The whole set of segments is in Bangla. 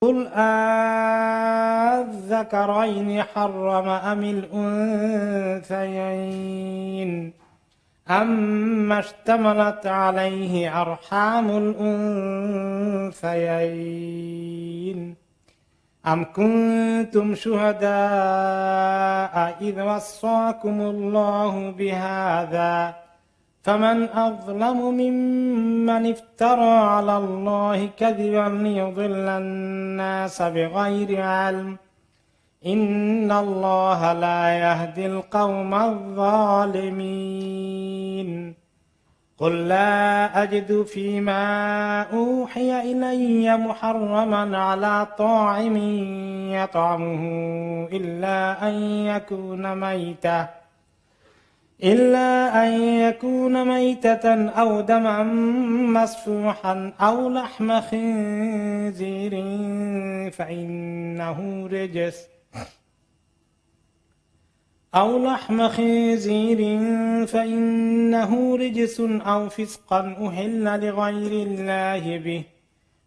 قل أذكرين حرم أم الأنثيين أما اشتملت عليه أرحام الأنثيين أم كنتم شهداء إذ وصاكم الله بهذا فمن أظلم ممن افترى على الله كذبا ليضل الناس بغير علم إن الله لا يهدي القوم الظالمين قل لا أجد فيما أوحي إلي محرما على طاعم يطعمه إلا أن يكون ميتة أو دما مسفوحا أو لحم خنزير فإنه رجس أو فسقا أهل لغير الله به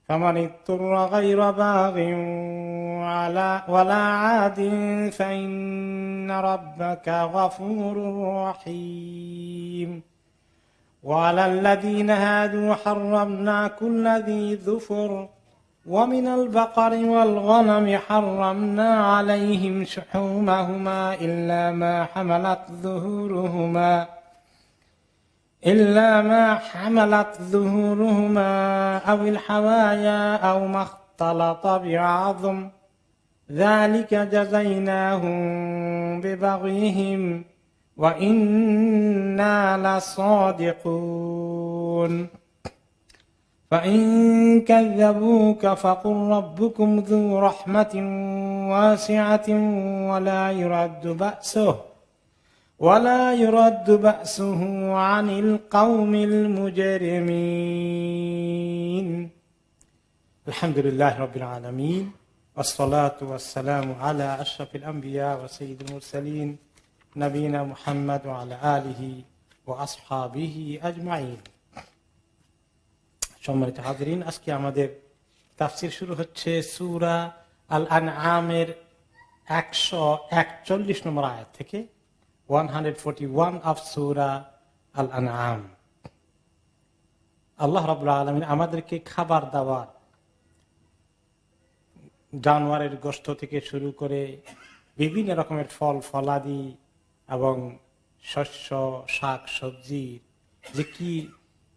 فمن اضطر غير باغ ولا عاد فإن ربك غفور رحيم وعلى الذين هادوا حرمنا كل ذي ظفر ومن البقر والغنم حرمنا عليهم شحومهما إلا ما حملت ظهورهما أو الحوايا أو ما اختلط بعظم ذلك جزيناهم ببغيهم وإنا لصادقون فإن كذبوك فقل ربكم ذو رحمة واسعة ولا يرد بأسه عن القوم المجرمين الحمد لله رب العالمين والصلاة والسلام على أشرف الأنبياء وسيد المرسلين نبينا محمد وعلى آله وأصحابه أجمعين সম্মানিত হাজিরিন, আজকে আমাদের তাফসীর শুরু হচ্ছে সূরা আল আনআমের 141 নম্বর আয়াত থেকে 141 অফ সূরা আল আনআম। আল্লাহ রাব্বুল আলামিন আমাদেরকে খাবার দাবার, জানোয়ারের গোশত থেকে শুরু করে বিভিন্ন রকমের ফল ফলাদি এবং শস্য শাক সবজি, যে কি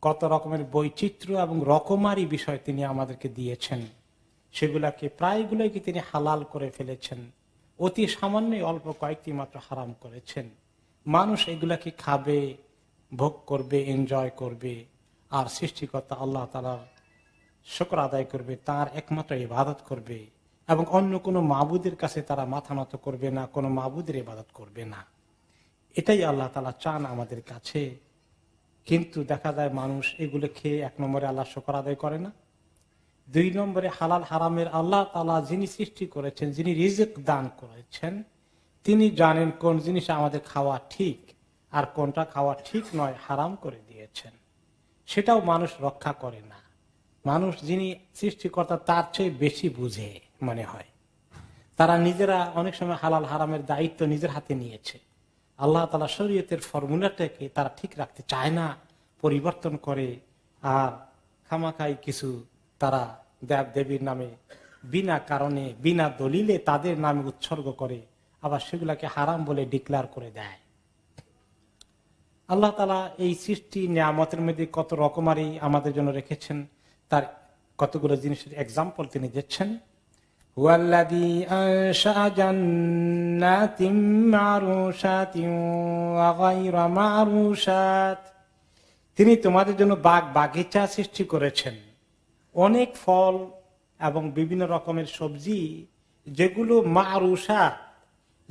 কত রকমের বৈচিত্র্য এবং রকমারি বিষয় তিনি আমাদেরকে দিয়েছেন, সেগুলাকে প্রায়গুলোকে তিনি হালাল করে ফেলেছেন। অতি সামান্যই অল্প কয়েকটি মাত্র হারাম করেছেন। মানুষ এগুলাকে খাবে, ভোগ করবে, এনজয় করবে, আর সৃষ্টিকর্তা আল্লাহ তাআলার শুকর আদায় করবে, তার একমাত্র ইবাদত করবে এবং অন্য কোনো মাবুদের কাছে তারা মাথা নত করবে না, কোনো মাবুদের ইবাদত করবে না। এটাই আল্লাহ তাআলা চান আমাদের কাছে। কিন্তু দেখা যায় মানুষ এগুলো খেয়ে এক নম্বরে আল্লাহ শুকর আদায় করে না, দুই নম্বরে হালাল হারামের আল্লাহ তাআলা যিনি সৃষ্টি করেছেন, যিনি রিজিক দান করেছেন, তিনি জানেন কোন জিনিস আমাদের খাওয়া ঠিক আর কোনটা খাওয়া ঠিক নয়, হারাম করে দিয়েছেন। সেটাও মানুষ রক্ষা করে না। মানুষ যিনি সৃষ্টিকর্তা তার চেয়ে বেশি বুঝে মনে হয়। তারা নিজেরা অনেক সময় হালাল হারামের দায়িত্ব নিজের হাতে নিয়েছে। আল্লাহ তাআলা শরীয়তের ফর্মুলাটাকে তারা ঠিক রাখতে চায় না, পরিবর্তন করে আর খামাখাই কিছু তারা দেব দেবীর নামে বিনা কারণে বিনা দলিলে তাদের নামে উৎসর্গ করে, আবার সেগুলাকে হারাম বলে ডিক্লেয়ার করে দেয়। আল্লাহ তাআলা এই সৃষ্টি নিয়ামতের মধ্যে কত রকমারি আমাদের জন্য রেখেছেন, তার কতগুলো জিনিসের এক্সাম্পল তিনি দিচ্ছেন। ওয়াল্লাযী আনশাআ জান্নাতিন মা'রুশাতিন ওয়া গায়রা মা'রুশাত, তিনি তোমাদের জন্য বাগ বাগিচা সৃষ্টি করেছেন, অনেক ফল এবং বিভিন্ন রকমের সবজি, যেগুলো মা'রুশাত,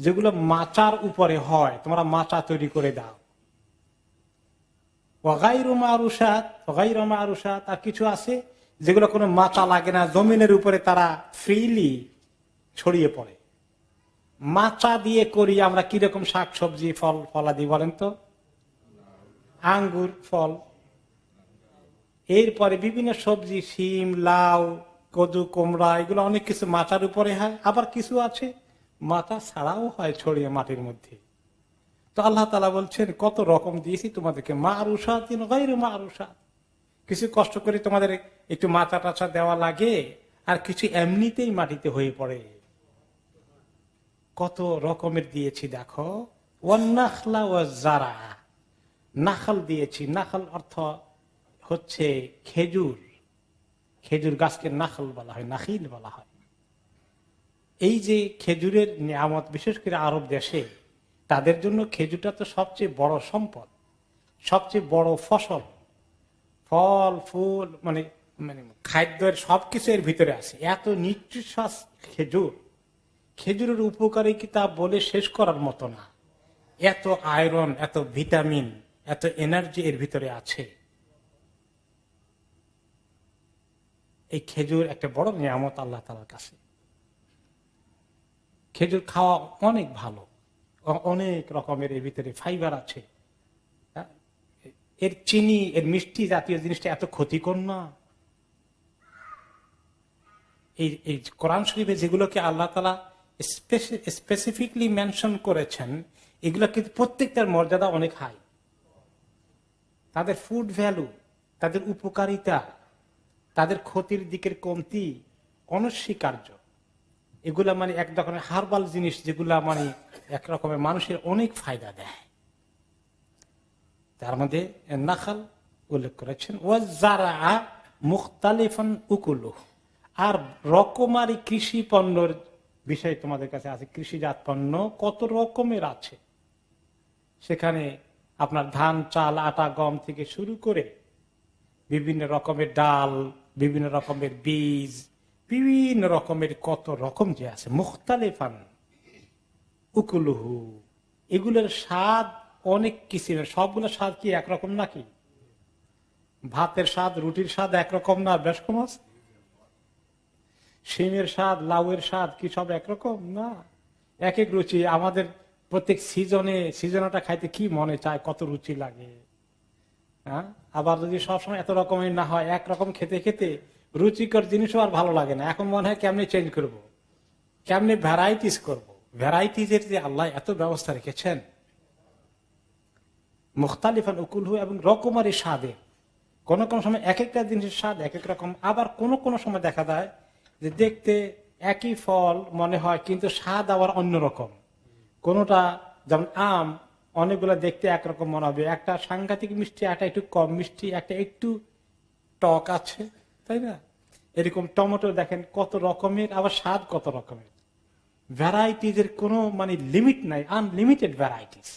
যেগুলো মাচার উপরে হয়, তোমরা মাচা তৈরি করে দাও। ওয়া গায়রু মা'রুশাত, আর কিছু আছে যেগুলো কোনো মাচা লাগে না, জমিনের উপরে তারা ফ্রিলি ছড়িয়ে পড়ে। মাচা দিয়ে করি আমরা কিরকম শাক সবজি ফল ফলাদি বলেন তো? আঙ্গুর ফল, এরপরে বিভিন্ন সবজি, শিম, লাউ, কদু, কুমড়া, এগুলো অনেক কিছু মাচার উপরে হয়, আবার কিছু আছে মাচা ছাড়াও হয় ছড়িয়ে মাটির মধ্যে। তো আল্লাহ তাআলা বলছেন কত রকম দিয়েছি তোমাদেরকে, মারুসাতিন গায়রু মারুসাত, কিছু কষ্ট করে তোমাদের একটু মাচা টাচা দেওয়া লাগে, আর কিছু এমনিতেই মাটিতে হয়ে পড়ে। কত রকমের দিয়েছি দেখো। ওয়ান্নাখলা ওয়াজ্জারা, নাখাল দিয়েছি। নাখাল অর্থ হচ্ছে খেজুর, খেজুর গাছকে নাখাল বলা হয়, নাখিল বলা হয়। এই যে খেজুরের নিয়ামত, বিশেষ করে আরব দেশে, তাদের জন্য খেজুরটা তো সবচেয়ে বড় সম্পদ, সবচেয়ে বড় ফসল। ফল ফুল মানে মানে খাদ্যের সবকিছু এর ভিতরে আছে। এত নিউট্রিশাস খেজুর, খেজুরের উপকারিতা বলে শেষ করার মতো না। এত আয়রন, এত ভিটামিন, এত এনার্জি এর ভিতরে আছে। এই খেজুর একটা বড় নিয়ামত আল্লাহ তাআলার কাছে। খেজুর খাওয়া অনেক ভালো, অনেক রকমের এর ভিতরে ফাইবার আছে। এর চিনি, এর মিষ্টি জাতীয় জিনিসটা এত ক্ষতিকর না। এই কোরআন শরীফে যেগুলোকে আল্লাহ তাআলা স্পেসিফিকলি মেনশন করেছেন, এগুলো কিন্তু প্রত্যেকটার মর্যাদা অনেক হাই। তাদের ফুড ভ্যালু, তাদের উপকারিতা, তাদের ক্ষতির দিকের কমতি অনস্বীকার্য। এগুলা মানে এক ধরনের হার্বাল জিনিস, যেগুলা মানে এক রকমের মানুষের অনেক ফায়দা দেয়। তার মধ্যে নাখাল উল্লেখ করেছেন, ওয়াজ্জারা মুখতালিফান উকুলুহু, আর রকমারি কৃষি পণ্যের বিষয় তোমাদের কাছে আছে। কৃষিজাত পণ্য কত রকমের আছে, সেখানে আপনার ধান, চাল, আটা, গম থেকে শুরু করে বিভিন্ন রকমের ডাল, বিভিন্ন রকমের বীজ, বিভিন্ন রকমের কত রকম যে আছে। মুখতালিফান উকুলুহু, এগুলোর স্বাদ অনেক কিসিমের। সবগুলো স্বাদ কি একরকম নাকি? ভাতের স্বাদ, রুটির স্বাদ একরকম না, বেশ কম আছে। শিমের স্বাদ, লাউয়ের স্বাদ কি সব একরকম না? এক এক রুচি। আমাদের প্রত্যেক সিজনটা খাইতে কি মনে চায়, কত রুচি লাগে। হ্যাঁ, আবার যদি সবসময় এত রকমের না হয়, একরকম খেতে খেতে রুচিকর জিনিসও আর ভালো লাগে না। এখন মনে হয় কেমনে চেঞ্জ করব, কেমনে ভ্যারাইটিস করব। ভ্যারাইটিজের যে আল্লাহ এত ব্যবস্থা রেখেছেন, মুখতালিফান উকুলহু, এবং রকমারি স্বাদে। কোন কোন সময় এক একটা জিনিসের স্বাদ এক এক রকম। আবার কোন কোন সময় দেখা যায় যে দেখতে একই ফল মনে হয়, কিন্তু স্বাদ আবার অন্যরকম। কোনটা যেমন আম, অনেকগুলো দেখতে একরকম মনে হবে, একটা সাংঘাতিক মিষ্টি, একটা একটু কম মিষ্টি, একটা একটু টক আছে, তাই না? এরকম টমেটো দেখেন কত রকমের, আবার স্বাদ কত রকমের। ভ্যারাইটিজ এর কোনো মানে লিমিট নাই, আনলিমিটেড ভ্যারাইটিস।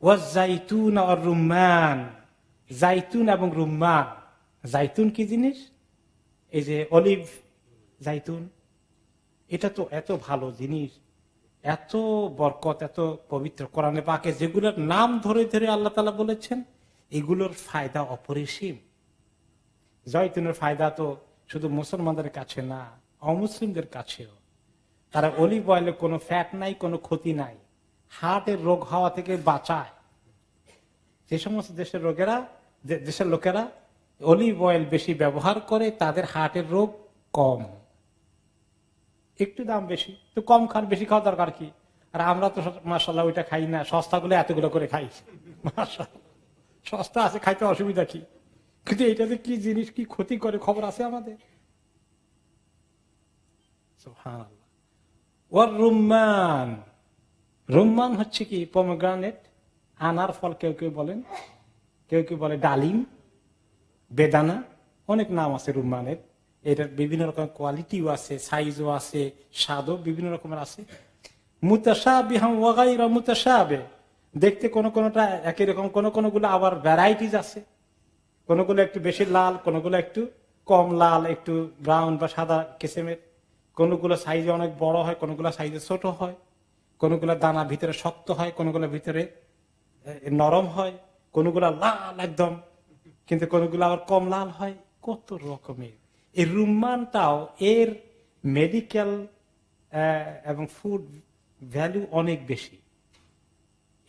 ওয়াজ্জাইতুন আর রুম্মান, জাইতুন এবং রুম্মান। জাইতুন কি জিনিস? এই যে অলিভ জাইতুন, এটা তো এত ভালো জিনিস, এত বরকত, এত পবিত্র। কোরআনে পাকে যেগুলোর নাম ধরে ধরে আল্লাহ তাআলা বলেছেন, এগুলোর ফায়দা অপরিসীম। জয়তুনের ফায়দা তো শুধু মুসলমানদের কাছে না, অমুসলিমদের কাছেও। তারা অলিভ অয়েলে কোনো ফ্যাট নাই, কোনো ক্ষতি নাই, হার্টের রোগ হওয়া থেকে বাঁচায়। যে সমস্ত দেশের লোকেরা অলিভ অয়েল বেশি ব্যবহার করে, তাদের হার্টের রোগ কম। একটু দাম বেশি তো কম খান, বেশি খাওয়া দরকার কি? আর আমরা তো মাশাআল্লাহ ওইটা খাই না, সস্তা গুলো এতগুলো করে খাই। মাশাআল্লাহ, সস্তা আছে, খাইতে অসুবিধা কি? কিন্তু এইটাতে কি জিনিস, কি ক্ষতি করে খবর আছে আমাদের। সুবহানাল্লাহ। ওয়ার রুম্মান, রুম্মান হচ্ছে কি? পমগ্রানেট, আনার ফল কেউ কেউ বলেন, কেউ কেউ বলে ডালিম, বেদানা, অনেক নাম আছে রুম্মানের। এটার বিভিন্ন রকমের কোয়ালিটিও আছে, সাইজও আছে, স্বাদও বিভিন্ন রকমের আছে। মুতাশাবিহাম ওয়া গায়রা মুতাশাবিহ, দেখতে কোন কোনটা একই রকম, কোন কোনগুলো আবার ভ্যারাইটিজ আছে। কোনগুলো একটু বেশি লাল, কোনগুলো একটু কম লাল, একটু ব্রাউন বা সাদা কিসিমের। কোনগুলো সাইজে অনেক বড় হয়, কোনগুলো সাইজে ছোট হয়, কোনগুলো দানা ভিতরে শক্ত হয়, কোনগুলো ভিতরে নরম হয়, কোনগুলো লাল একদম, কিন্তু কোনগুলো আবার কম লাল হয়। কত রকমের। এই রুম্মানটাও এর মেডিকেল এবং ফুড ভ্যালু অনেক বেশি।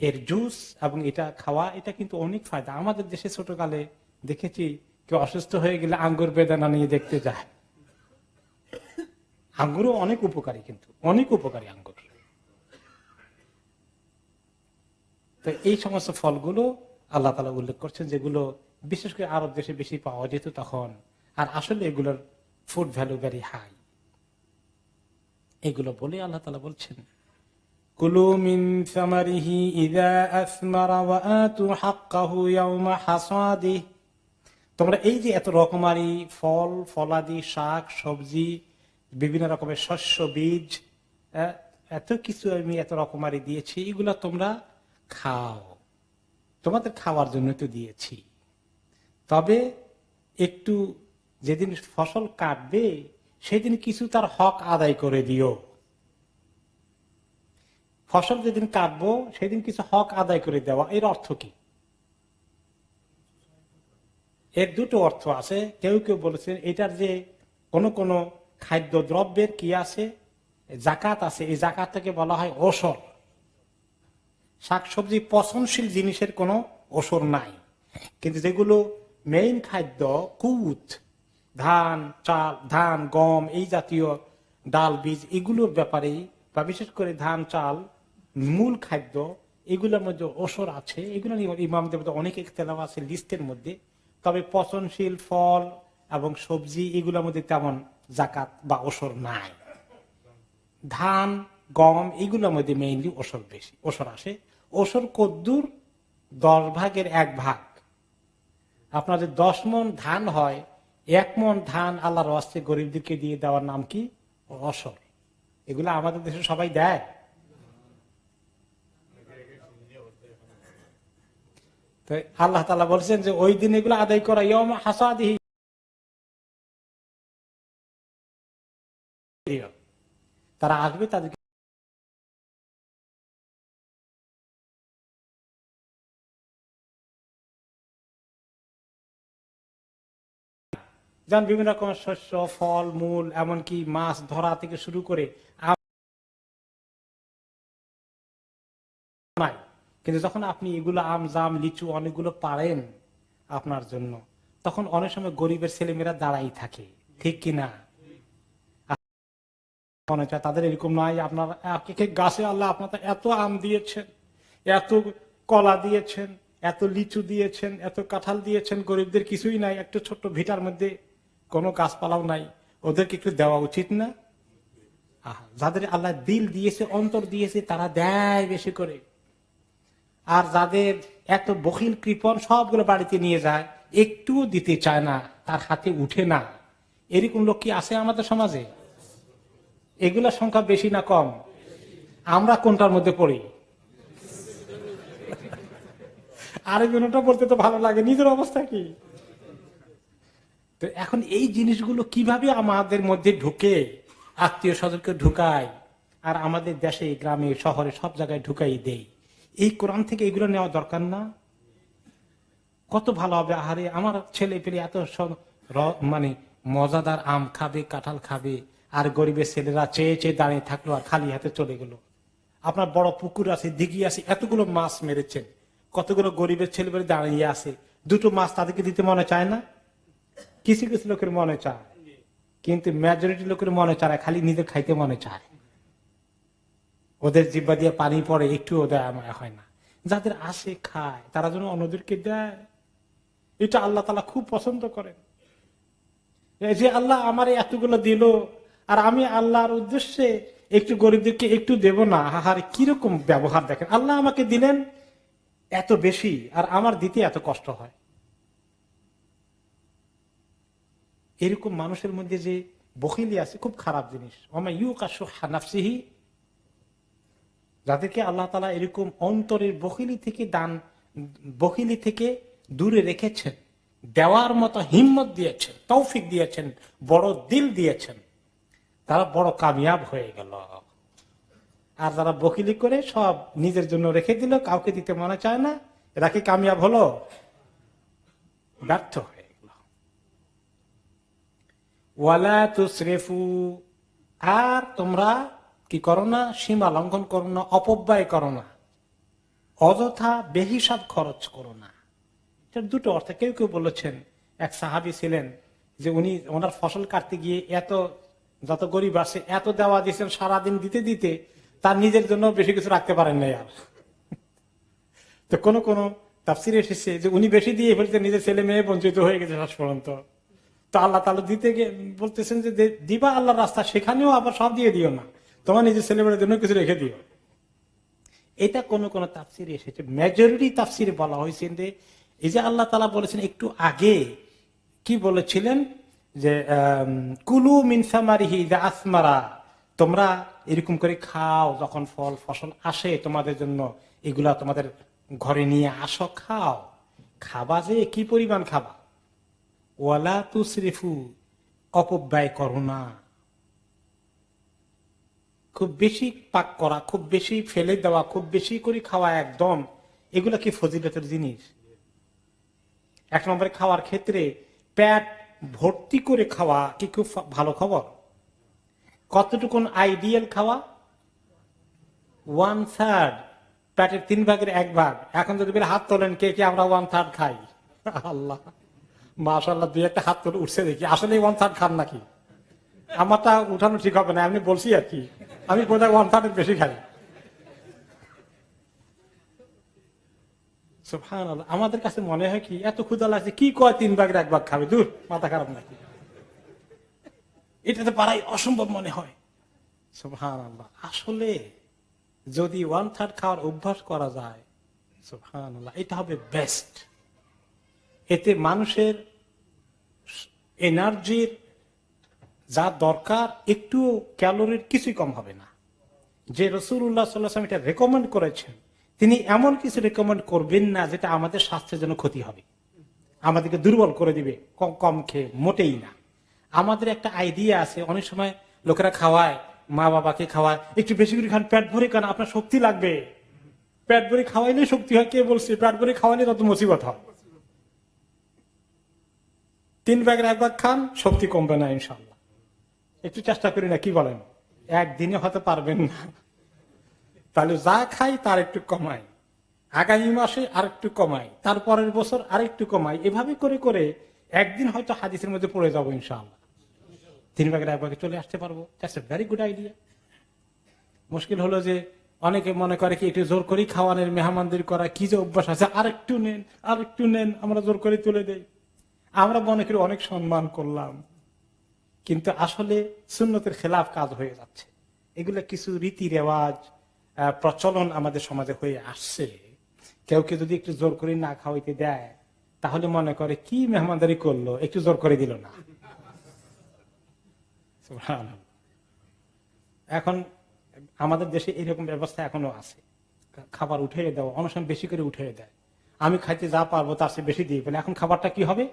এর জুস এবং এটা খাওয়া, এটা কিন্তু অনেক ফায়দা। আমাদের দেশে ছোটকালে দেখেছি কেউ অসুস্থ হয়ে গেলে আঙ্গুর বেদানা নিয়ে দেখতে যায়। আঙ্গুরও অনেক উপকারী, কিন্তু অনেক উপকারী আঙ্গুর। তো এই সমস্ত ফলগুলো আল্লাহ তাআলা উল্লেখ করছেন, যেগুলো বিশেষ করে আরব দেশে বেশি পাওয়া যেত তখন। আর আসলে এগুলোর ফুড ভ্যালু ভেরি হাই। এগুলো বলে আল্লাহ তাআলা বলছেন, কুলু মিন সামারিহি ইযা আসমারা ওয়া আতু হাক্কাহু ইয়াওমা হাসাদিহি। তোমরা এই যে এত রকমারি ফল ফলাদি, শাক সবজি, বিভিন্ন রকমের শস্য বীজ, এত কিছু আমি এত রকমারি দিয়েছি, এগুলা তোমরা খাও, তোমাদের খাওয়ার জন্য তো দিয়েছি। তবে একটু যেদিন ফসল কাটবে সেদিন কিছু তার হক আদায় করে দিও। ফসল যেদিন কাটবো সেদিন কিছু হক আদায় করে দেওয়া, এর অর্থ কি? এর দুটো অর্থ আছে। কেউ কেউ বলেছেন এটার যে কোন খাদ্য দ্রব্যের কি আছে, জাকাত আছে, এই জাকাত থেকে বলা হয় ওসর। শাকসবজি পচনশীল জিনিসের কোনো ওসর নাই, কিন্তু যেগুলো মেইন খাদ্য, কুত, ধান, চাল, ধান, গম, এই জাতীয় ডাল বীজ, এগুলোর ব্যাপারে, বা বিশেষ করে ধান, চাল, মূল খাদ্য, এগুলোর মধ্যে ওসর আছে। এগুলো নিয়ে ইমামদের মধ্যে অনেক ইখতিলাফ আছে লিস্টের মধ্যে। তবে পচনশীল ফল এবং সবজি এগুলোর মধ্যে তেমন জাকাত বা ওসর নাই। ধান, গম এগুলোর মধ্যে মেইনলি ওসর বেশি, ওসর আসে। ওসর কদ্দুর? 10 ভাগের 1 ভাগ। আপনাদের 10 মণ ধান হয়, 1 মণ ধান আল্লাহর ওয়াস্তে গরিবদেরকে দিয়ে দেওয়ার নাম কি? ওসর। এগুলো আমাদের দেশে সবাই দেয়? তো আল্লাহ তাআলা বলছেন যে ওই দিন এগুলো আদায় করা, ইয়াউমা হাসাদিহি, তারা আসবে, তাদেরকে যেমন বিভিন্ন রকমের শস্য, ফল, মূল, এমনকি মাছ ধরা থেকে শুরু করে নাই। কিন্তু যখন আপনি এগুলো আম, জাম, লিচু অনেকগুলো পারেন আপনার জন্য, তখন অনেক সময় গরিবের ছেলেমেয়েরা দাঁড়াই থাকে, ঠিক কিনা? মনে চায় তাদের এরকম নয়, আপনার গাছে আল্লাহ আপনার এত আম দিয়েছেন, এত কলা দিয়েছেন, এত লিচু দিয়েছেন, এত কাঁঠাল দিয়েছেন, গরিবদের কিছুই নাই, একটু ছোট্ট ভিটার মধ্যে কোনো গাছপালাও নাই, ওদেরকে একটু দেওয়া উচিত না? যাদের আল্লাহ দিল দিয়েছে, অন্তর দিয়েছে, তারা দেয় বেশি করে। আর যাদের এত বখিল কৃপণ, সবগুলো বাড়িতে নিয়ে যায়, একটুও দিতে চায় না, তার হাতে উঠে না, এরকম লোক কি আছে আমাদের সমাজে? এগুলা সংখ্যা বেশি না কম? আমরা কোনটার মধ্যে পড়ি? আরেকজনটা বলতে তো ভালো লাগে, নিজের অবস্থা কি? তো এখন এই জিনিসগুলো কিভাবে আমাদের মধ্যে ঢুকে, আত্মীয় স্বজনকে ঢুকায়, আর আমাদের দেশে, গ্রামে, শহরে সব জায়গায় ঢুকাই দেই। এই কোরআন থেকে এগুলো নেওয়া দরকার না? কত ভালো হবে। আহারে, আমার ছেলে পেলে এত মানে মজাদার আম খাবে, কাঁঠাল খাবে, আর গরিবের ছেলেরা চেয়ে চেয়ে দাঁড়িয়ে থাকলো আর খালি হাতে চলে গেল। আপনার বড় পুকুর আছে, দিঘি আছে, এতগুলো মাছ মেরেছেন, কতগুলো গরিবের ছেলে পেলে দাঁড়িয়ে আছে, দুটো মাছ তাদেরকে দিতে মনে চায় না? কিছু কিছু লোকের মনে চায়, কিন্তু মেজরিটি লোকের মনে চায় না, খালি নিজে খাইতে মনে চায়। ওদের জিব্বা দিয়ে পানি পড়ে, একটুও দেয় হয় না। যাদের আসে খায়, তারা যেন অন্যদেরকে দেয়, এটা আল্লাহ তাআলা খুব পছন্দ করেন। এই যে আল্লাহ আমার এতগুলো দিল, আর আমি আল্লাহর উদ্দেশ্যে একটু গরিবদেরকে একটু দেব না, হাহারে কিরকম ব্যবহার দেখেন। আল্লাহ আমাকে দিলেন এত বেশি, আর আমার দিতে এত কষ্ট হয়। এরকম মানুষের মধ্যে যে বখিলি আছে, খুব খারাপ জিনিস। যাদেরকে আল্লাহ তাআলা এরকম অন্তরের বখিলি থেকে দূরে রেখেছেন, দেওয়ার মতো হিম্মত দিয়েছেন, তৌফিক দিয়েছেন, বড় দিল দিয়েছেন, তারা বড় কামিয়াব হয়ে গেল। আর যারা বখিলি করে সব নিজের জন্য রেখে দিল, কাউকে দিতে মনে চায় না, এরা কি কামিয়াব হলো? ব্যর্থ হয়ে গেল। ওয়ালা তুসরিফু, আর তোমরা কি করো না? সীমা লঙ্ঘন করো না, অপব্যয় করো না, অযথা বেহিসাব খরচ করো না। এটার দুটো অর্থ। কেউ কেউ বলেছেন এক সাহাবী ছিলেন যে উনি ওনার ফসল কাটতে গিয়ে যত গরিব আছে এত দেওয়া দিয়েছেন, সারাদিন দিতে দিতে তার নিজের জন্য বেশি কিছু রাখতে পারেন নাই আর। তো কোন তাফসিরে এসেছে যে উনি বেশি দিয়ে ফেলতে নিজের ছেলে মেয়ে বঞ্চিত হয়ে গেছে শেষ পর্যন্ত। তো আল্লাহ তাআলা দিতে গিয়ে বলতেছেন যে দিবা আল্লাহর রাস্তা, সেখানেও আবার সব দিয়ে দিও না, তোমার নিজের ছেলে মেয়ের জন্য কিছু রেখে দিও। এটা কোন তাফসিরে এসেছে। মেজরিটি তাফসিরে বলা হয়েছে যে এই যে আল্লাহ তাআলা বলেছেন একটু আগে কি বলেছিলেন যে কুলু মিন সামারিহি ইযা আসমারা, তোমরা এরকম করে খাও যখন ফল ফসল আসে তোমাদের জন্য, এগুলা তোমাদের ঘরে নিয়ে আসো, খাও। খাবা যে কি পরিমাণ খাবা, ওয়ালা তুসরিফু, অপব্যয় করো না। খুব বেশি পাক করা, খুব বেশি ফেলে দেওয়া, খুব বেশি করে খাওয়া একদম, এগুলা কি ফজিলতের জিনিস? এক নম্বরে খাওয়ার ক্ষেত্রে পেট ভর্তি করে খাওয়া কি খুব ভালো খবর? কতটুকুন আইডিয়াল খাওয়া? 1/3, পেটের 3/1 এখন যদি হাত তোলেন কে কে আমরা 1/3 খাই? আল্লাহ মাশাআল্লাহ, দুই একটা হাত তোলে উঠছে দেখি। আসলে 1/3 খান নাকি? আমারটা উঠানো ঠিক হবে না, আমি বলছি আর কি। আমি বোধহয় 1/3 বেশি খাই। সুবহানাল্লাহ, আমাদের কাছে মনে হয় কি এত ক্ষুধা লাগছে, কি কয় 3/1 খাবে, দূর, মাথা খারাপ নাকি? এটা তো পারাই অসম্ভব মনে হয়। সুবহানাল্লাহ, আসলে যদি 1/3 খাওয়ার অভ্যাস করা যায়, সুবহানাল্লাহ, এটা হবে বেস্ট। এতে মানুষের এনার্জির যা দরকার, একটু ক্যালোরির কিছুই কম হবে না। যে রাসূলুল্লাহ সাল্লাল্লাহু আলাইহি ওয়াসাল্লাম এটা রেকমেন্ড করেছেন, তিনি এমন কিছু রেকমেন্ড করবেন না যেটা আমাদের স্বাস্থ্যের জন্য ক্ষতি হবে, আমাদেরকে দুর্বল করে দিবে কম কম খেয়ে, মোটেই না। আমাদের একটা আইডিয়া আছে, অনেক সময় লোকেরা খাওয়ায়, মা বাবাকে খাওয়ায়, একটু বেশি করে খান, পেট ভরে খান, আপনার শক্তি লাগবে। পেট ভরে খাওয়াইলে শক্তি হয়? কে বলছে? পেট ভরে খাওয়াইলে তত মুসিবত হয়। 3/1 খান, শক্তি কমবে না ইনশাল্লাহ। একটু চেষ্টা করি না, কি বলেন? একদিনে হয়তো পারবেন না, তাহলে যা খাই তার একটু কমাই, আগামী মাসে আর একটু কমাই, তারপরের বছর আর একটু কমাই, এভাবে করে করে একদিন হয়তো হাদিসের মধ্যে পড়ে যাবো ইনশাআল্লাহ, 3/1 চলে আসতে পারবো। That's a very good idea. মুশকিল হলো যে অনেকে মনে করে কি একটু জোর করে খাওয়ানোর, মেহমানদের করা কি যে অভ্যাস আছে, আরেকটু নেন আরেকটু নেন, আমরা জোর করে তুলে দেই। আমরা মনে করি অনেক সম্মান করলাম, কিন্তু আসলে সুন্নতের খেলাফ কাজ হয়ে যাচ্ছে। এগুলো কিছু রীতি রেওয়াজ, প্রচলন আমাদের সমাজে হয়ে আসছে। কেউ যদি একটু জোর করে না খাওয়াইতে দেয়, তাহলে মনে করে কি মেহমানদারি করলো, একটু জোর করে দিল না। এখন আমাদের দেশে এরকম ব্যবস্থা এখনো আছে, খাবার উঠে দেওয়া, অনেক সময় বেশি করে উঠে দেয়। আমি খাইতে যা পারবো তার চেয়ে বেশি দিয়ে ফেলে। এখন খাবারটা কি হবে?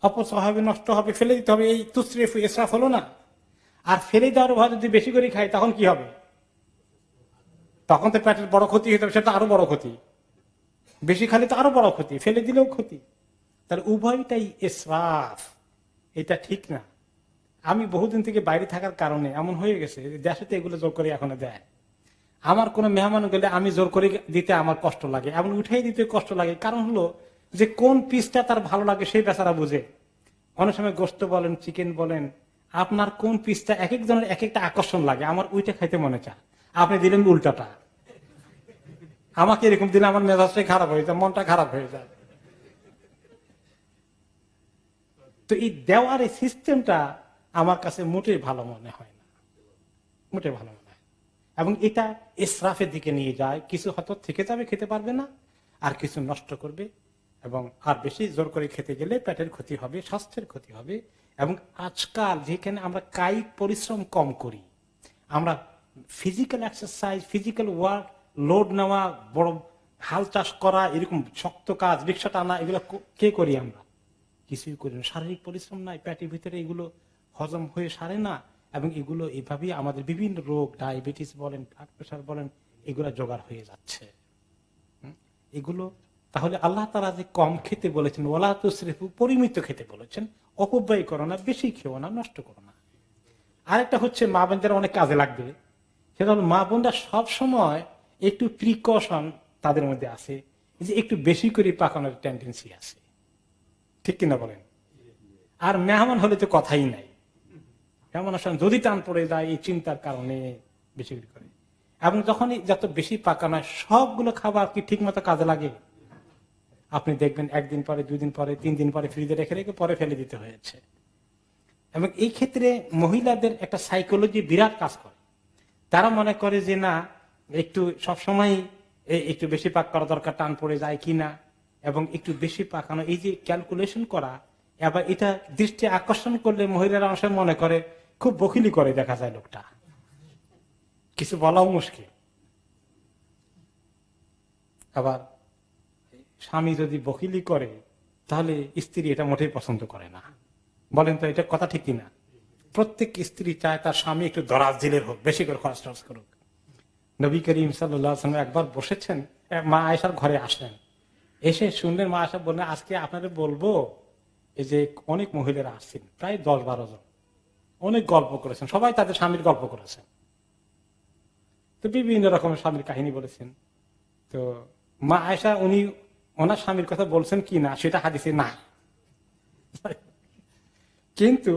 অপচয় হবে, নষ্ট হবে, ফেলে দিতে হবে। এই তুসরিফ, ইসরাফ হলো না? আর ফেলে দেওয়ার ভয় যদি বেশি করে খাই তখন কি হবে? তখন তো পেটের বড় ক্ষতি হতে হবে, সেটা আরো বড় ক্ষতি। বেশি খালি তো আরো বড় ক্ষতি, ফেলে দিলেও ক্ষতি। তাহলে উভয়টাই ইসরাফ, এটা ঠিক না। আমি বহুদিন থেকে বাইরে থাকার কারণে এমন হয়ে গেছে, দেশে তো এগুলো জোর করে এখনো দেয়। আমার কোনো মেহমান গেলে আমি জোর করে দিতে আমার কষ্ট লাগে, এমন উঠাই দিতে কষ্ট লাগে। কারণ হলো যে কোন পিসটা তার ভালো লাগে সেই বেচারা বুঝে। অনেক সময় গোশত বলেন, চিকেন বলেন, আপনার কোন পিসটা এক একজনের এক একটা আকর্ষণ লাগে, আমার ওইটা খাইতে মনে চায়, আপনি দিলেন উল্টাটা। আমাকে এরকম দিলে আমার মেজাজটাই খারাপ হয়ে যায়, মনটা খারাপ হয়ে যায়। তো এই দেওয়ার এই সিস্টেমটা আমার কাছে মোটেই ভালো মনে হয় না, মোটেই ভালো মনে হয়। এবং এটা ইসরাফের দিকে নিয়ে যায়। কিছু হয়তো থেকে যাবে, খেতে পারবে না, আর কিছু নষ্ট করবে। এবং আর বেশি জোর করে খেতে গেলে পেটের ক্ষতি হবে, স্বাস্থ্যের ক্ষতি হবে। এবং আজকাল যেখানে আমরা কায়িক পরিশ্রম কম করি, আমরা physical exercise, physical work, load নেওয়া, বড় হাল চাষ করা, এরকম শক্ত কাজ, রিক্সা টানা, এগুলো কে করি? আমরা কিছুই করি না। শারীরিক পরিশ্রম নাই, পেটের ভিতরে এগুলো হজম হয়ে সারে না। এবং এগুলো এভাবেই আমাদের বিভিন্ন রোগ, ডায়াবেটিস বলেন, ব্লাড প্রেশার বলেন, এগুলো জোগাড় হয়ে যাচ্ছে। এগুলো তাহলে আল্লাহ তাআলা যে কম খেতে বলেছেন, ওয়ালা তুসরিফু, পরিমিত খেতে বলেছেন, অপব্যয় করো না, বেশি খেও না, নষ্ট করো না। আরেকটা হচ্ছে মা বোনদের অনেক কাজে লাগবে, সেটা হলো মা বোনরা সব সময় একটু প্রিকশন তাদের মধ্যে আছে, যে একটু বেশি করে পাকানোর টেন্ডেন্সি আছে। ঠিক কিনা বলেন? আর মেহমান হলে তো কথাই নাই, মেহমান আসলে যদি টান পড়ে যায় এই চিন্তার কারণে বেশি করে। এবং যখনই যত বেশি পাকানো হয় সবগুলো খাবার কি ঠিক মতো কাজে লাগে? আপনি দেখবেন একদিন পরে, 2 দিন পরে, 3 দিন পরে ফ্রিজে রেখে রেখে পরে ফেলে দিতে হয়েছে। এবং এই ক্ষেত্রে মহিলাদের একটা সাইকোলজি বিরাট কাজ করে। তারা মনে করে যে না, একটু সবসময় একটু বেশি পাক করা দরকার, টান পড়ে যায় কিনা, এবং একটু বেশি পাকানো, এই যে ক্যালকুলেশন করা, এবার এটা দৃষ্টি আকর্ষণ করলে মহিলারা অংশ মনে করে খুব বকিলি করে, দেখা যায় লোকটা, কিছু বলাও মুশকিল। আবার স্বামী যদি বকিলি করে তাহলে স্ত্রী এটা মোটেই পছন্দ করে না। বলেন তো এটা কথা ঠিক কিনা? প্রত্যেক স্ত্রী চায় তার স্বামী একটু দরাজ দিলের হোক, বেশি করে খরচ টরচ করুক। নবী করিম সাল্লাল্লাহু আলাইহি ওয়াসাল্লাম একবার বসেছেন, মা আয়েশার ঘরে আসলেন, এসে শুনলেন মা আয়েশা বললেন, আজকে আপনাদের বলবো এই যে অনেক মহিলারা আসছেন, প্রায় 10-12 জন, অনেক গল্প করেছেন, সবাই তাদের স্বামীর গল্প করেছেন, তো বিভিন্ন রকমের স্বামীর কাহিনী বলেছেন। তো মা আয়েশা উনি ওনার স্বামীর কথা বলছেন কি না সেটা হাদিসে না, কিন্তু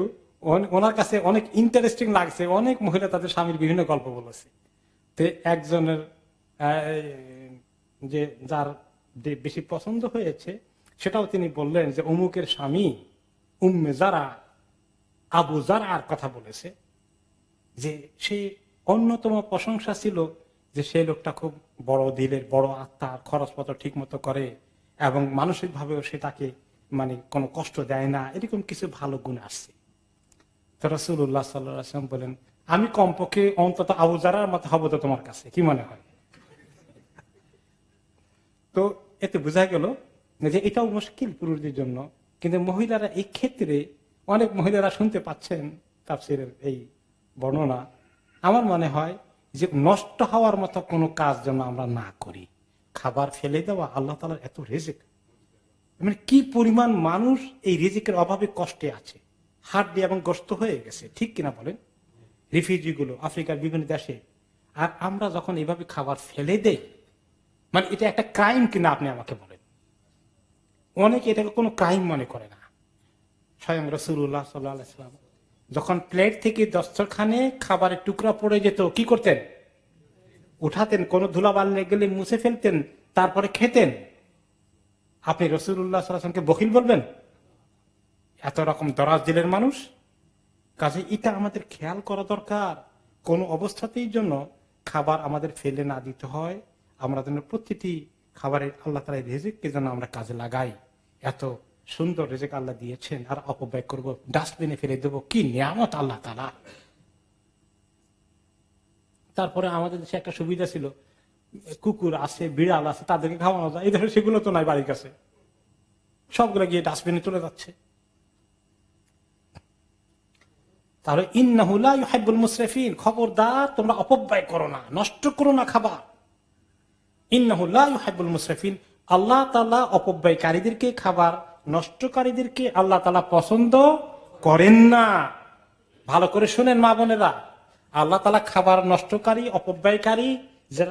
ওনার কাছে অনেক ইন্টারেস্টিং লাগছে, অনেক মহিলা তাদের স্বামীর বিভিন্ন গল্প বলেছে। তো একজনের যে যার বেশি পছন্দ হয়েছে সেটাও তিনি বললেন যে অমুকের স্বামী উম্মে যারা আবু যারার কথা বলেছে, যে সে অন্যতম প্রশংসা ছিল যে সেই লোকটা খুব বড় দিলের, বড় আত্মার, খরচপত্র ঠিক মতো করে এবং মানসিক ভাবেও সেটাকে মানে কোনো কষ্ট দেয় না, এরকম কিছু ভালো গুণ আসছে। তো রাসূলুল্লাহ সাল্লাল্লাহু আলাইহি ওয়াসাল্লাম বলেন, আমি কমপক্ষে অন্তত আবু যারার মতো হবো তো তোমার কাছে, কি মনে হয়? তো এতে বোঝা গেল যে এটাও মুশকিল পুরুষদের জন্য, কিন্তু মহিলারা এই ক্ষেত্রে, অনেক মহিলারা শুনতে পাচ্ছেন তাফসীরের এই বর্ণনা, আমার মনে হয় যে নষ্ট হওয়ার মতো কোনো কাজ যেন আমরা না করি। খাবার ফেলে দেওয়া, আল্লাহ তাআলার এত রিজিক, মানে কি পরিমাণ মানুষ এই রিজিকের অভাবে কষ্টে আছে, হাড় এবং গোশত হয়ে গেছে, ঠিক কিনা বলেন? রিফিউজি গুলো আফ্রিকার বিভিন্ন দেশে, আর আমরা যখন এইভাবে খাবার ফেলে দেই, মানে এটা একটা ক্রাইম কিনা আপনি আমাকে বলেন? অনেকে এটাকে কোনো ক্রাইম মনে করে না। স্বয়ং রাসূলুল্লাহ সাল্লাল্লাহু আলাইহি ওয়াসাল্লাম যখন প্লেট থেকে দস্তরখানে খাবারের টুকরা পড়ে যেত, কি করতেন? উঠাতেন, কোনো ধুলাবালি লেগে গেলে মুছে ফেলতেন, তারপরে খেতেন। আপনি রাসূলুল্লাহ সাল্লাল্লাহু আলাইহি ওয়াসাল্লামকে বখিল বলবেন? এত রকম দরাজ দিলের মানুষ। কাজে এটা আমাদের খেয়াল করা দরকার, কোন অবস্থাতেই জন্য খাবার আমাদের ফেলে না দিতে হয়। আমরা যেন প্রতিটি খাবারের আল্লাহ তাআলার রিজিককে যেন আমরা কাজে লাগাই। এত সুন্দর রিজিক আল্লাহ দিয়েছেন, আর অপব্যয় করব, ডাস্টবিনে ফেলে দেবো, কি নিয়ামত আল্লাহ তাআলা। তারপরে আমাদের দেশে একটা সুবিধা ছিল, কুকুর আছে, বিড়াল আছে, তাদেরকে খাওয়ানো যায়, এই ধরনের সেগুলো তো নাই বাড়ির কাছে, সবগুলো গিয়ে ডাস্টবিনে চলে যাচ্ছে। তাহলে ইন্নাহু লা ইউহিব্বুল মুসরিফিন, খবরদার তোমরা অপব্যয় করো না, নষ্ট করো না খাবার। ইন্নাহু লা ইউহিব্বুল মুসরিফিন, আল্লাহ তাআলা অপব্যয়কারীদেরকে, খাবার নষ্টকারীদেরকে আল্লাহ তাআলা পছন্দ করেন না। ভালো করে শুনেন মা বোনেরা, আল্লাহ তাআলা খাবার নষ্টকারী, অপব্যয়কারী,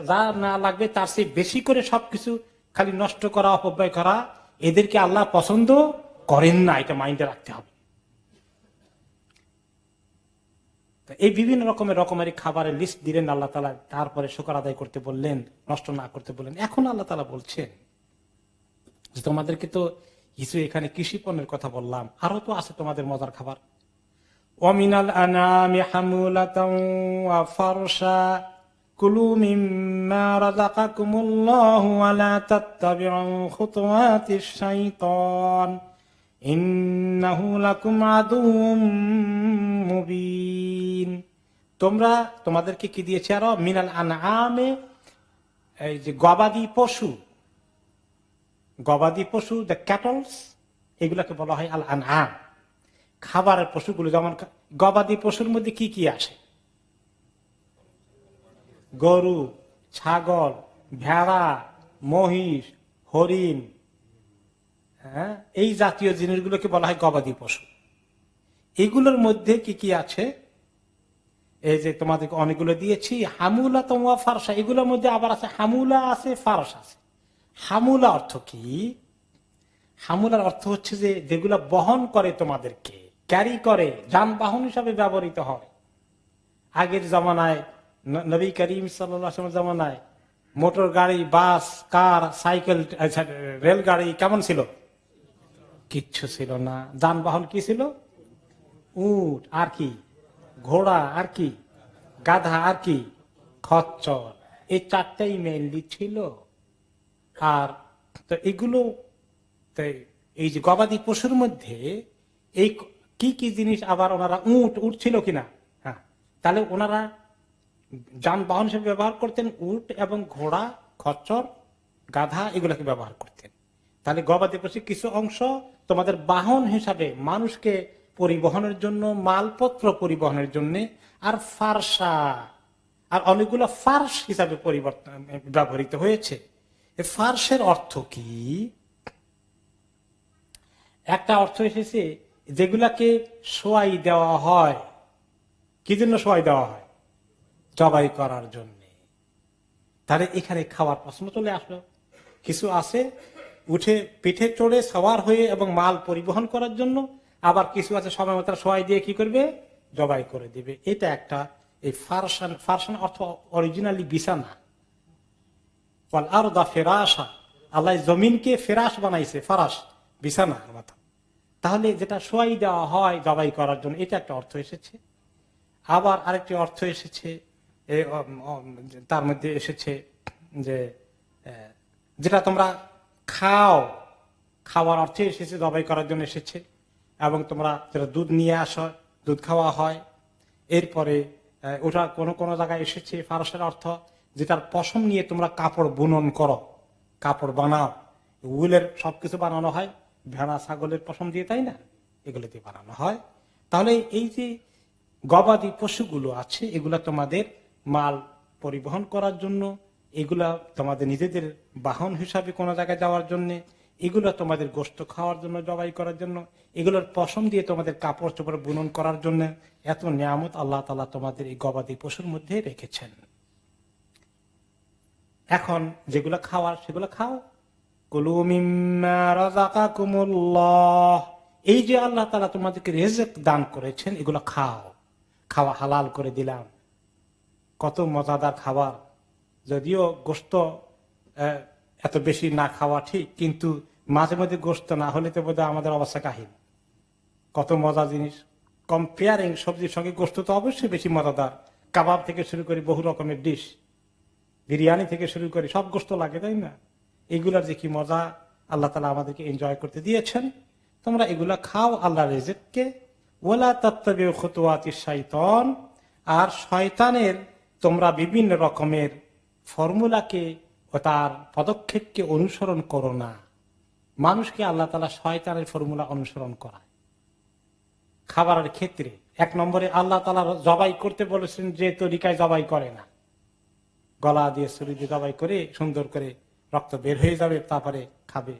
যা না লাগবে তার চেয়ে বেশি করে সবকিছু খালি নষ্ট করা, অপব্যয় করা, এদেরকে আল্লাহ পছন্দ করেন না, এটা মাইন্ডে রাখতে হবে। এই বিভিন্ন রকমের খাবারের লিস্ট দিলেন আল্লাহ তাআলা, তারপরে শুকর আদায় করতে বললেন, নষ্ট না করতে বললেন। এখন আল্লাহ তাআলা বলছেন যে তোমাদেরকে তো কিছু এখানে কৃষি পণ্যের কথা বললাম, আরো তো আছে তোমাদের মজার খাবার। ওয়ামিনাল আনামি হামুলাতাও ওয়া ফারশা কুলু মিম্মা রাযাকাকুমুল্লাহু ওয়া লা তাত্তাবিউ খুতুওয়াতিশ শাইতান ইন্নাহু লাকুম আদুউম মুবিন। তোমরা, তোমাদেরকে কি দিয়েছে আরো? মিনাল আনআমে, এই যে গবাদি পশু, গবাদি পশু, দ্য ক্যাটলস, এগুলাকে বলা হয় আল আনআম, খাবারের পশুগুলো। যেমন গবাদি পশুর মধ্যে কি কি আসে? গরু, ছাগল, ভেড়া, মহিষ, হরিণ, হ্যাঁ, এই জাতীয় জিনিসগুলোকে বলা হয় গবাদি পশু। এগুলোর মধ্যে কি কি আছে? এই যে তোমাদেরকে অনেকগুলো দিয়েছি, হামুলা তোমা ফারসা, এগুলোর মধ্যে আবার আছে হামুলা আছে, ফারস আছে। হামুলা অর্থ কি? হামুলার অর্থ হচ্ছে যে যেগুলা বহন করে, তোমাদেরকে ক্যারি করে, যানবাহন হিসাবে ব্যবহৃত হয়। আগের জামানায় নবী করিম সাল্লাল্লাহু জামানায় মোটর গাড়ি, বাস, কার, সাইকেল, রেলগাড়ি কেমন ছিল? কিচ্ছু ছিল না। যানবাহন কি ছিল? উট, আর কি ঘোড়া, আর কি গাধা, আর কি খচ্চর। এই চারটাই মেইনলি ছিল। আর তো এগুলো, এই যে গবাদি পশুর মধ্যে এই কি কি জিনিস আবার ওনারা, উট ছিল কিনা? হ্যাঁ, তাহলে ওনারা যানবাহন হিসেবে ব্যবহার করতেন উট এবং ঘোড়া, খচ্চর, গাধা, এগুলোকে ব্যবহার করতেন। তাহলে গবাদি পশু কিছু অংশ তোমাদের বাহন হিসাবে মানুষকে পরিবহনের জন্য, মালপত্র পরিবহনের জন্য, আর ফারসা, আর অনেকগুলো ফার্স হিসাবে ব্যবহৃত হয়েছে। ফার্সের অর্থ কি? একটা অর্থ এসেছে যেগুলাকে সোয়াই দেওয়া হয়। কি জন্য সোয়াই দেওয়া হয়? জবাই করার জন্য। তাহলে এখানে খাওয়ার প্রশ্ন চলে আসলো। কিছু আছে উঠে পিঠে চড়ে সওয়ার হয়ে এবং মাল পরিবহন করার জন্য, আবার কিছু আছে সময় মতো সোয়াই দিয়ে কি করবে? জবাই করে দিবে। এটা একটা এই ফারসান অর্থ অরিজিনালি বিছানা। আর দা ফেরাসা, আল্লাহ জমিনকে ফেরাস বানাইছে, ফারাস বিছানার মতো। তাহলে যেটা সোয়াই দেওয়া হয় জবাই করার জন্য, এটা একটা অর্থ এসেছে। আবার আরেকটি অর্থ এসেছে, তার মধ্যে এসেছে যে যেটা তোমরা খাও, খাওয়ার অর্থে এসেছে, জবাই করার জন্য এসেছে। এবং তোমরা যেটা দুধ নিয়ে আসো, দুধ খাওয়া হয়। এরপরে ওটা কোন কোন জায়গায় এসেছে ফারসের অর্থ, যেটার পশম নিয়ে তোমরা কাপড় বুনন করো, কাপড় বানাও। উলের সবকিছু বানানো হয় ভেড়া ছাগলের পশম দিয়ে, তাই না? এগুলো দিয়ে বানানো হয়। তাহলে এই যে গবাদি পশুগুলো আছে, এগুলা তোমাদের মাল পরিবহন করার জন্য, এগুলা তোমাদের নিজেদের বাহন হিসাবে কোন জায়গায় যাওয়ার জন্য, এগুলো তোমাদের গোশত খাওয়ার জন্য, জবাই করার জন্য, এগুলোর পশম দিয়ে তোমাদের কাপড় চোপড় বুনন করার জন্য এত নিয়ামত আল্লাহ তাআলা তোমাদের এই গবাদি পশুর মধ্যে রেখেছেন। এখন যেগুলো খাওয়ার সেগুলো খাও। কুলু মিম্মা রাযাকাকুমুল্লাহ, এই যে আল্লাহ তাআলা তোমাদেরকে রিজক দান করেছেন, এগুলো খাও। খাওয়া হালাল করে দিলাম। কত মজাদার খাবার। যদিও গোশত এত বেশি না খাওয়া ঠিক, কিন্তু মাঝে মধ্যে গোশত না হলে তো বোধহয় আমাদের অবস্থা কাহিল। কত মজা জিনিস। কম্পেয়ারিং সবজির সঙ্গে গোশত তো অবশ্যই বেশি মজাদার। কাবাব থেকে শুরু করে বহু রকমের ডিশ, বিরিয়ানি থেকে শুরু করে সব গোশত লাগে, তাই না? এগুলার যে কি মজা আল্লাহ তাআলা আমাদেরকে এনজয় করতে দিয়েছেন। তোমরা এগুলা খাও আল্লাহর রিজককে। ওয়ালা তাত্তাবিউ খুতুওয়াতিশ শাইতান, আর শয়তানের তোমরা বিভিন্ন রকমের ফর্মুলাকে ও তার পদক্ষেপকে অনুসরণ করো না। মানুষকে আল্লাহ তাআলা শয়তানের ফর্মুলা অনুসরণ করায় খাবারের ক্ষেত্রে। এক নম্বরে আল্লাহ তাআলা জবাই করতে বলেছেন যে তরিকায় জবাই করে না। গলা দিয়ে ছুরি দিয়ে জবাই করে সুন্দর করে রক্ত বের হয়ে যাবে, তারপরে খাবে।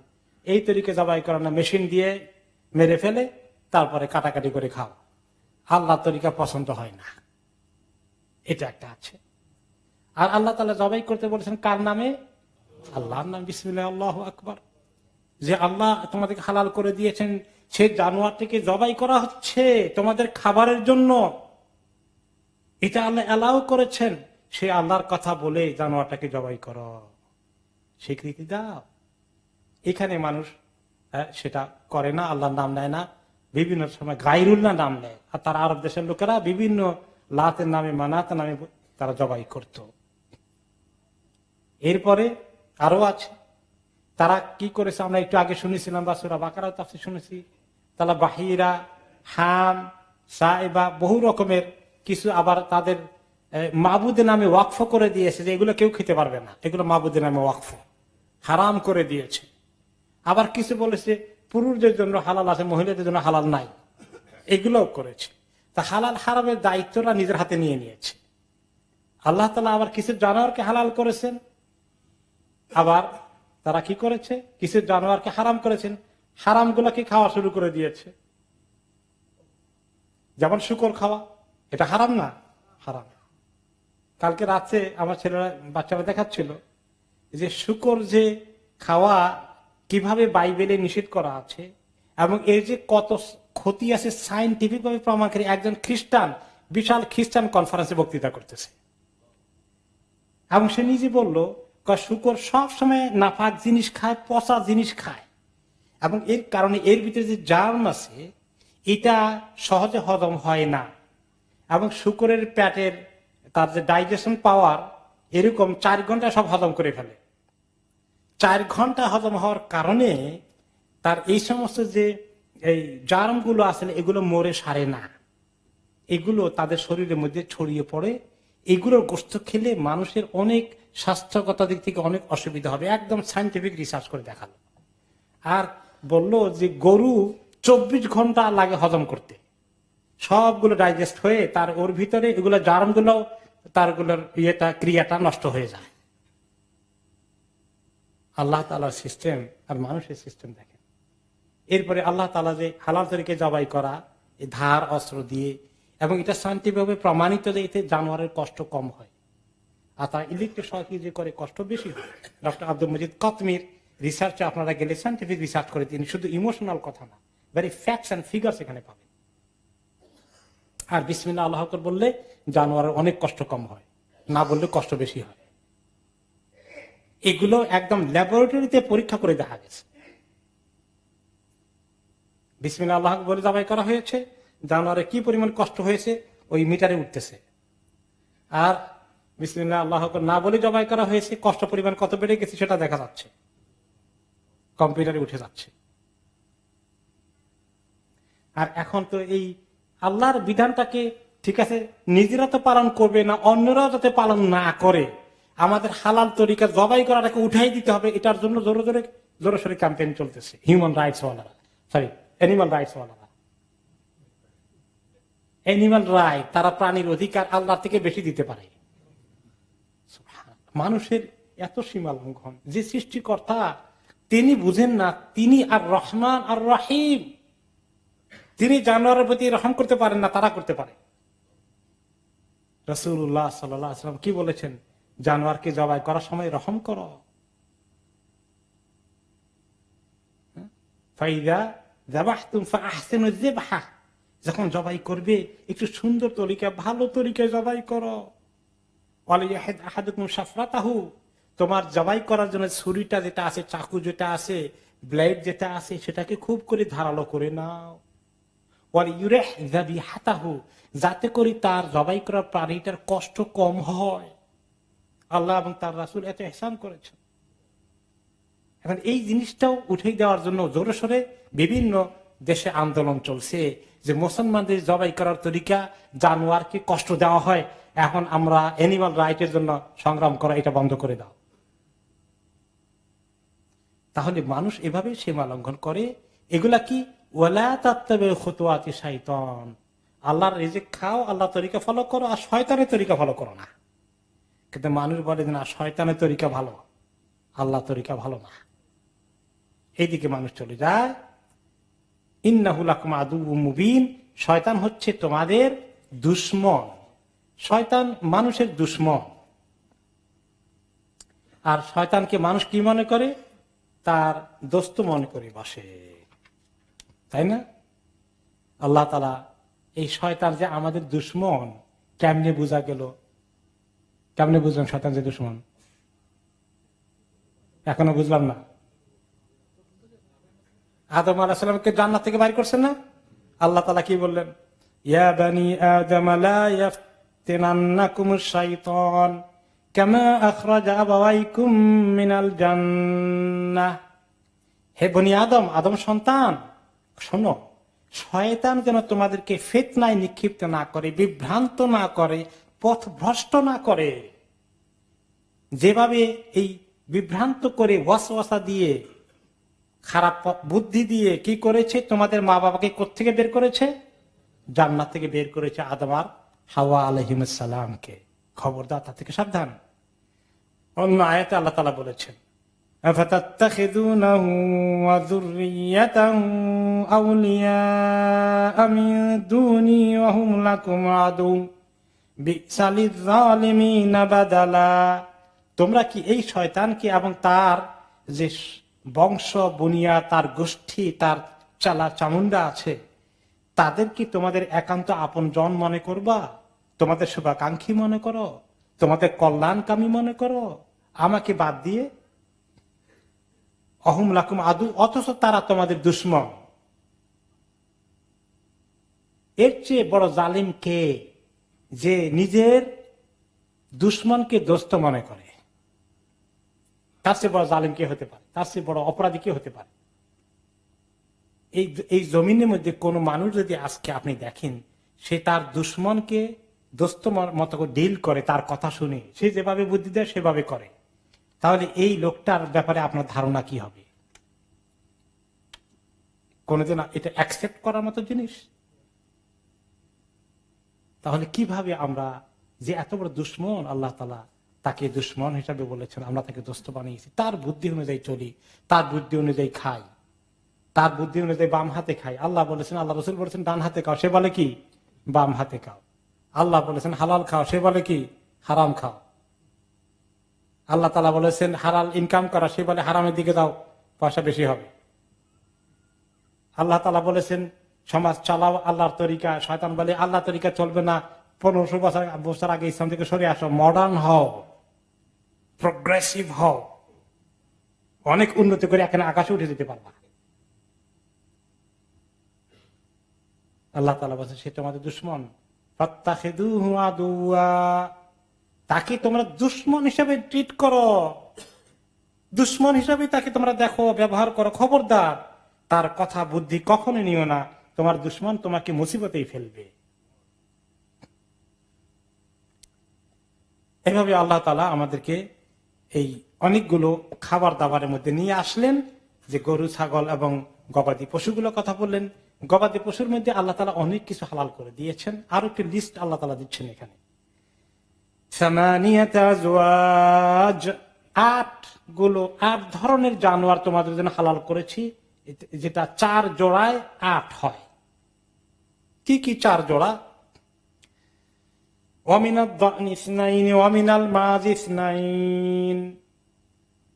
এই তরিকে জবাই করে না, মেশিন দিয়ে মেরে ফেলে তারপরে কাটাকাটি করে খাও। আল্লাহ তরিকা পছন্দ হয় না, এটা একটা আছে। আর আল্লাহ তাআলা জবাই করতে বলেছেন কার নামে? আল্লাহর নাম, বিসমিল্লাহ, আল্লাহু আকবার। যে আল্লাহ তোমাদেরকে হালাল করে দিয়েছেন, সে জানোয়ারটিকে জবাই করা হচ্ছে তোমাদের খাবারের জন্য, এটা আল্লাহ অ্যালাউ করেছেন। সে আল্লাহর কথা বলে জানোয়ারটাকে জবাই করো, স্বীকৃতি দাও। এখানে মানুষ সেটা করে না, আল্লাহর নাম নেয় না, বিভিন্ন সময় গায়রুল্লাহ নাম নেয়। আর তার আরব দেশের লোকেরা বিভিন্ন লাতের নামে, মানাতের নামে তারা জবাই করত। এরপরে আরো আছে, তারা কি করেছে আমরা একটু আগে শুনেছিলাম, বা সূরা বাকারাও তাফসীর শুনেছি। তারা বাহিরা, হাম, সাইবা, বহু রকমের কিছু আবার তাদের মাবুদের নামে ওয়াকফ করে দিয়েছে, যে এগুলো কেউ খেতে পারবে না, এগুলো মাবুদের নামে ওয়াকফ, হারাম করে দিয়েছে। আবার কিছু বলেছে পুরুষদের জন্য হালাল আছে, মহিলাদের জন্য হালাল নাই, এগুলোও করেছে। তা হালাল হারামের দায়িত্বটা নিজের হাতে নিয়ে নিয়েছে। আল্লাহ তাআলা আবার কিছু জানোয়ারকে হালাল করেছেন, আবার তারা কি করেছে, কিছু জানোয়ারকে হারাম করেছেন, হারাম গুলাকে খাওয়া শুরু করে দিয়েছে। যেমন শুকর খাওয়া, এটা হারাম না? হারাম। কালকে রাতে আমার ছেলেরা, বাচ্চারা দেখাচ্ছিল যে শুকর যে খাওয়া কিভাবে বাইবেলে নিষেধ করা আছে এবং এর যে কত ক্ষতি আছে সাইন্টিফিক ভাবে প্রমাণ করে। একজন খ্রিস্টান বিশাল খ্রিস্টান কনফারেন্সে বক্তৃতা করতেছে এবং সে নিজে বলল শুকর সব সময় নাপাক জিনিস খায়, পচা জিনিস খায়, এবং এর কারণে এর ভিতরে যে জার্ম আছে এটা সহজে হজম হয় না, এবং শুকরের পেটের তার যে ডাইজেশন পাওয়ার এরকম 4 ঘন্টা সব হজম করে ফেলে। 4 ঘন্টা হজম হওয়ার কারণে তার এই সমস্ত যে এই জার্ম গুলো আছে এগুলো মরে সারে না, এগুলো তাদের শরীরের মধ্যে ছড়িয়ে পড়ে। এগুলোর গোশত খেলে মানুষের অনেক স্বাস্থ্যগত দিক থেকে অনেক অসুবিধা হবে, একদম সাইন্টিফিক রিসার্চ করে দেখালো। আর বলল যে গরু 24 ঘন্টা লাগে হজম করতে, সবগুলো ডাইজেস্ট হয়ে তার ওর ভিতরে এগুলো জার্ম গুলো তারগুলোর ক্রিয়াটা নষ্ট হয়ে যায়। আল্লাহ তাআলার সিস্টেম আর মানুষের সিস্টেম দেখেন। এরপরে আল্লাহ তাআলা যে হালাল তরিকে জবাই করা এই ধার অস্ত্র দিয়ে, এবং এটা শান্তিভাবে প্রমাণিত যে এতে জানোয়ারের কষ্ট কম হয়, আর তারা ইলেকট্রিক শক্তি যে করে কষ্ট বেশি হয়। ডক্টর আব্দুল মজিদ কতমির রিসার্চে আপনারা গেলে সাইন্টিফিক রিসার্চ করে তিনি শুধু ইমোশনাল কথা না, ভেরি ফ্যাক্টস এন্ড ফিগার্স এখানে পাবেন। আর বিসমিল্লাহ আল্লাহু আকবার বললে জানোয়ারের অনেক কষ্ট কম হয়, না বললে কষ্ট বেশি হয়। এগুলো একদম ল্যাবরেটরিতে পরীক্ষা করে দেখা গেছে। বিসমিল্লাহ আল্লাহু আকবার বলে জবাই করা হয়েছে, জানোয়ারের কি পরিমাণ কষ্ট হয়েছে ওই মিটারে উঠতেছে। আর বিসমিল্লাহ আল্লাহু আকবার না বলে জবাই করা হয়েছে, কষ্ট পরিমাণ কত বেড়ে গেছে সেটা দেখা যাচ্ছে, কম্পিউটারে উঠে যাচ্ছে। আর এখন তো এই আল্লাহর বিধানটাকে ঠিক আছে নিজেরা তো পালন করবে না, অন্যরাও যাতে পালন না করে আমাদের হালাল তরিকা জবাই করাটাকে উঠাই দিতে হবে, এটার জন্য জোরে সোরে ক্যাম্পেইন চলতেছে হিউম্যান রাইটস ওয়ালারা, সরি অ্যানিমাল রাইটস ওয়ালারা। অ্যানিমাল রাইট, তারা প্রাণীর অধিকার আল্লাহ থেকে বেশি দিতে পারে। মানুষের এত সীমা লঙ্ঘন, যে সৃষ্টিকর্তা তিনি বুঝেন না, তিনি আর রহমান আর রহিম, তিনি জানোয়ারের প্রতি রহম করতে পারেন না, তারা করতে পারে। রাসূলুল্লাহ সাল্লাল্লাহু আলাইহি ওয়াসাল্লাম কি বলেছেন? জানোয়ারকে জবাই করার সময় রহম করো। ফাইদা যাবাহতুম ফাআহসিনু যিবহা, যখন জবাই করবে একটু সুন্দর তরিকা, ভালো তরিকায় জবাই করো। ওয়ালিয়াহিদ আহাদুকুম শাফরাতাহু, তোমার জবাই করার জন্য ছুরিটা যেটা আছে, চাকু যেটা আছে, ব্লেড যেটা আছে, সেটাকে খুব করে ধারালো করে নাও। ওয়ালিয়ুরিহ যাবিহাতাহু, যাতে করে তার জবাই করা প্রাণীটার কষ্ট কম হয়। আল্লাহ এবং তার রাসূল এত ইহসান করেছেন। এখন এই জিনিসটাও উঠে দেওয়ার জন্য জোরে সোরে বিভিন্ন দেশে আন্দোলন চলছে যে মুসলমানদের জবাই করার তরিকা জানোয়ারকে কষ্ট দেওয়া হয়, এখন আমরা অ্যানিমাল রাইটের জন্য সংগ্রাম করা, এটা বন্ধ করে দাও। তাহলে মানুষ এভাবে সীমা লঙ্ঘন করে। এগুলা কি? ওয়ালা তাত্তাবিউ খুতুওয়াতি শাইতান, আল্লাহর রিজিক খাও, আল্লাহ তরিকা ফলো করো, আর শয়তানের তরিকা ফলো করো না। কিন্তু মানুষ বলে না শয়তানের তরিকা ভালো, আল্লাহ তরিকা ভালো না, এইদিকে মানুষ চলে যায়। ইন্নাহু লাকুম আদুউম মুবিন, শয়তান হচ্ছে তোমাদের দুশমন। শয়তান মানুষের দুশমন। আর শয়তানকে মানুষ কি মনে করে? তার দোস্ত মনে করে বসে, তাই না? আল্লাহ তাআলা এই শয়তান যে আমাদের দুশমন কেমনে বোঝা গেল? কেমনে বুঝলাম শয়তান যে দুশমন? এখনো বুঝলাম না। আদম আলাইহিস সালামকে জান্নাত থেকে বাইর করছেন না? আল্লাহ তাআলা কি বললেন? ইয়া বানি আদম লা ইয়াফতিনান্নাকুমুশ শাইতান কামা আখরাজা আবাওয়াইকুম মিনাল জান্নাহ। হে বনি আদম, আদম সন্তান, শোনো, শয়তান যেন তোমাদেরকে ফিতনায় নিক্ষিপ্ত না করে, বিভ্রান্ত না করে, পথ ভ্রষ্ট না করে। যেভাবে এই বিভ্রান্ত করে ওয়াসওয়াসা দিয়ে, খারাপ বুদ্ধি দিয়ে কি করেছে? তোমাদের মা বাবাকে কোত্থেকে বের করেছে? জান্নাত থেকে বের করেছে, আদম আর হাওয়া আলাইহিস সালামকে। খবরদার, তা থেকে সাবধান। অন্য আয়াতে আল্লাহ তাআলা বলেছেন, আফাতাত্তাখিযুনাহু ওয়া যুররিয়াতাহু আউলিয়া মিন দুনি ওয়া হুম লাকুম আদু বি'সা লিয-যালিমিনা বাদালা। তোমরা কি এই শয়তানকে এবং তার যে বংশ বুনিয়া, তার গোষ্ঠী, তার চালা চামুন্ডা আছে, তাদের কি তোমাদের একান্ত আপন জন মনে করবা? তোমাদের শুভাকাঙ্ক্ষী মনে করো? তোমাদের কল্যাণকামী মনে করো আমাকে বাদ দিয়ে? অহুম লাকুম আদু, অথচ তারা তোমাদের দুশ্মন। এর চেয়ে বড় জালিম কে, যে নিজের দুশ্মনকে দোস্ত মনে করে? তার চেয়ে বড় জালিম কে হতে পারে? তার চেয়ে বড় অপরাধী কে হতে পারে? এই এই জমিনের মধ্যে কোন মানুষ যদি আজকে আপনি দেখেন, সে তার দুশ্মনকে দোস্ত মতো করে ডিল করে, তার কথা শুনে সে যেভাবে বুদ্ধি দেয় সেভাবে করে, তাহলে এই লোকটার ব্যাপারে আপনার ধারণা কি হবে? কোনদিন এটা অ্যাকসেপ্ট করার মতো জিনিস? তাহলে কিভাবে আমরা, যে এত বড় দুশ্মন, আল্লাহ তাআলা তাকে দুশ্মন হিসাবে বলেছেন, আমরা তাকে দোস্ত বানিয়েছি, তার বুদ্ধি অনুযায়ী চলি, তার বুদ্ধি অনুযায়ী খাই, তার বুদ্ধি অনুযায়ী বাম হাতে খাই। আল্লাহ বলেছেন, আল্লাহ রসুল বলেছেন ডান হাতে খাও, সে বলে কি বাম হাতে খাও। আল্লাহ বলেছেন হালাল খাও, সে বলে কি হারাম খাও। আল্লাহ তাআলা বলেছেন হালাল ইনকাম করা, সে বলে হারামের দিকে দাও, পয়সা বেশি হবে। আল্লাহ তাআলা বলেছেন সমাজ চালাও আল্লাহর তরিকা, শয়তান বলে আল্লাহর তরিকা চলবে না, 1500 বছর আগে ইসলাম থেকে সরে আসো, মডার্ন হও, প্রোগ্রেসিভ হও, অনেক উন্নতি করে এখানে আকাশে উঠে যেতে পারবা। আল্লাহ তাআলা বলছেন সে তোমাদের দুশ্মন, ফাত্তাখিযুহু আদুওয়া, তাকে তোমরা দুশ্মন হিসাবে ট্রিট করো, দুশ্মন হিসাবে তাকে তোমরা দেখো, ব্যবহার করো। খবরদার তার কথা বুদ্ধি কখনো নিও না, তোমার দুশ্মন তোমাকে মুসিবতেই ফেলবে। এভাবে আল্লাহ তাআলা আমাদেরকে এই অনেকগুলো খাবার দাবারের মধ্যে নিয়ে আসলেন, যে গরু ছাগল এবং গবাদি পশুগুলো কথা বললেন। গবাদি পশুর মধ্যে আল্লাহ তাআলা অনেক কিছু হালাল করে দিয়েছেন, আরো একটি লিস্ট আল্লাহ তাআলা দিচ্ছেন এখানে। সামানিয়াতা আজওয়াজ, 8 ধরনের জানোয়ার তোমাদের জন্য হালাল করেছি, যেটা 4 জোড়ায় 8 হয়। কি কি 4 জোড়া?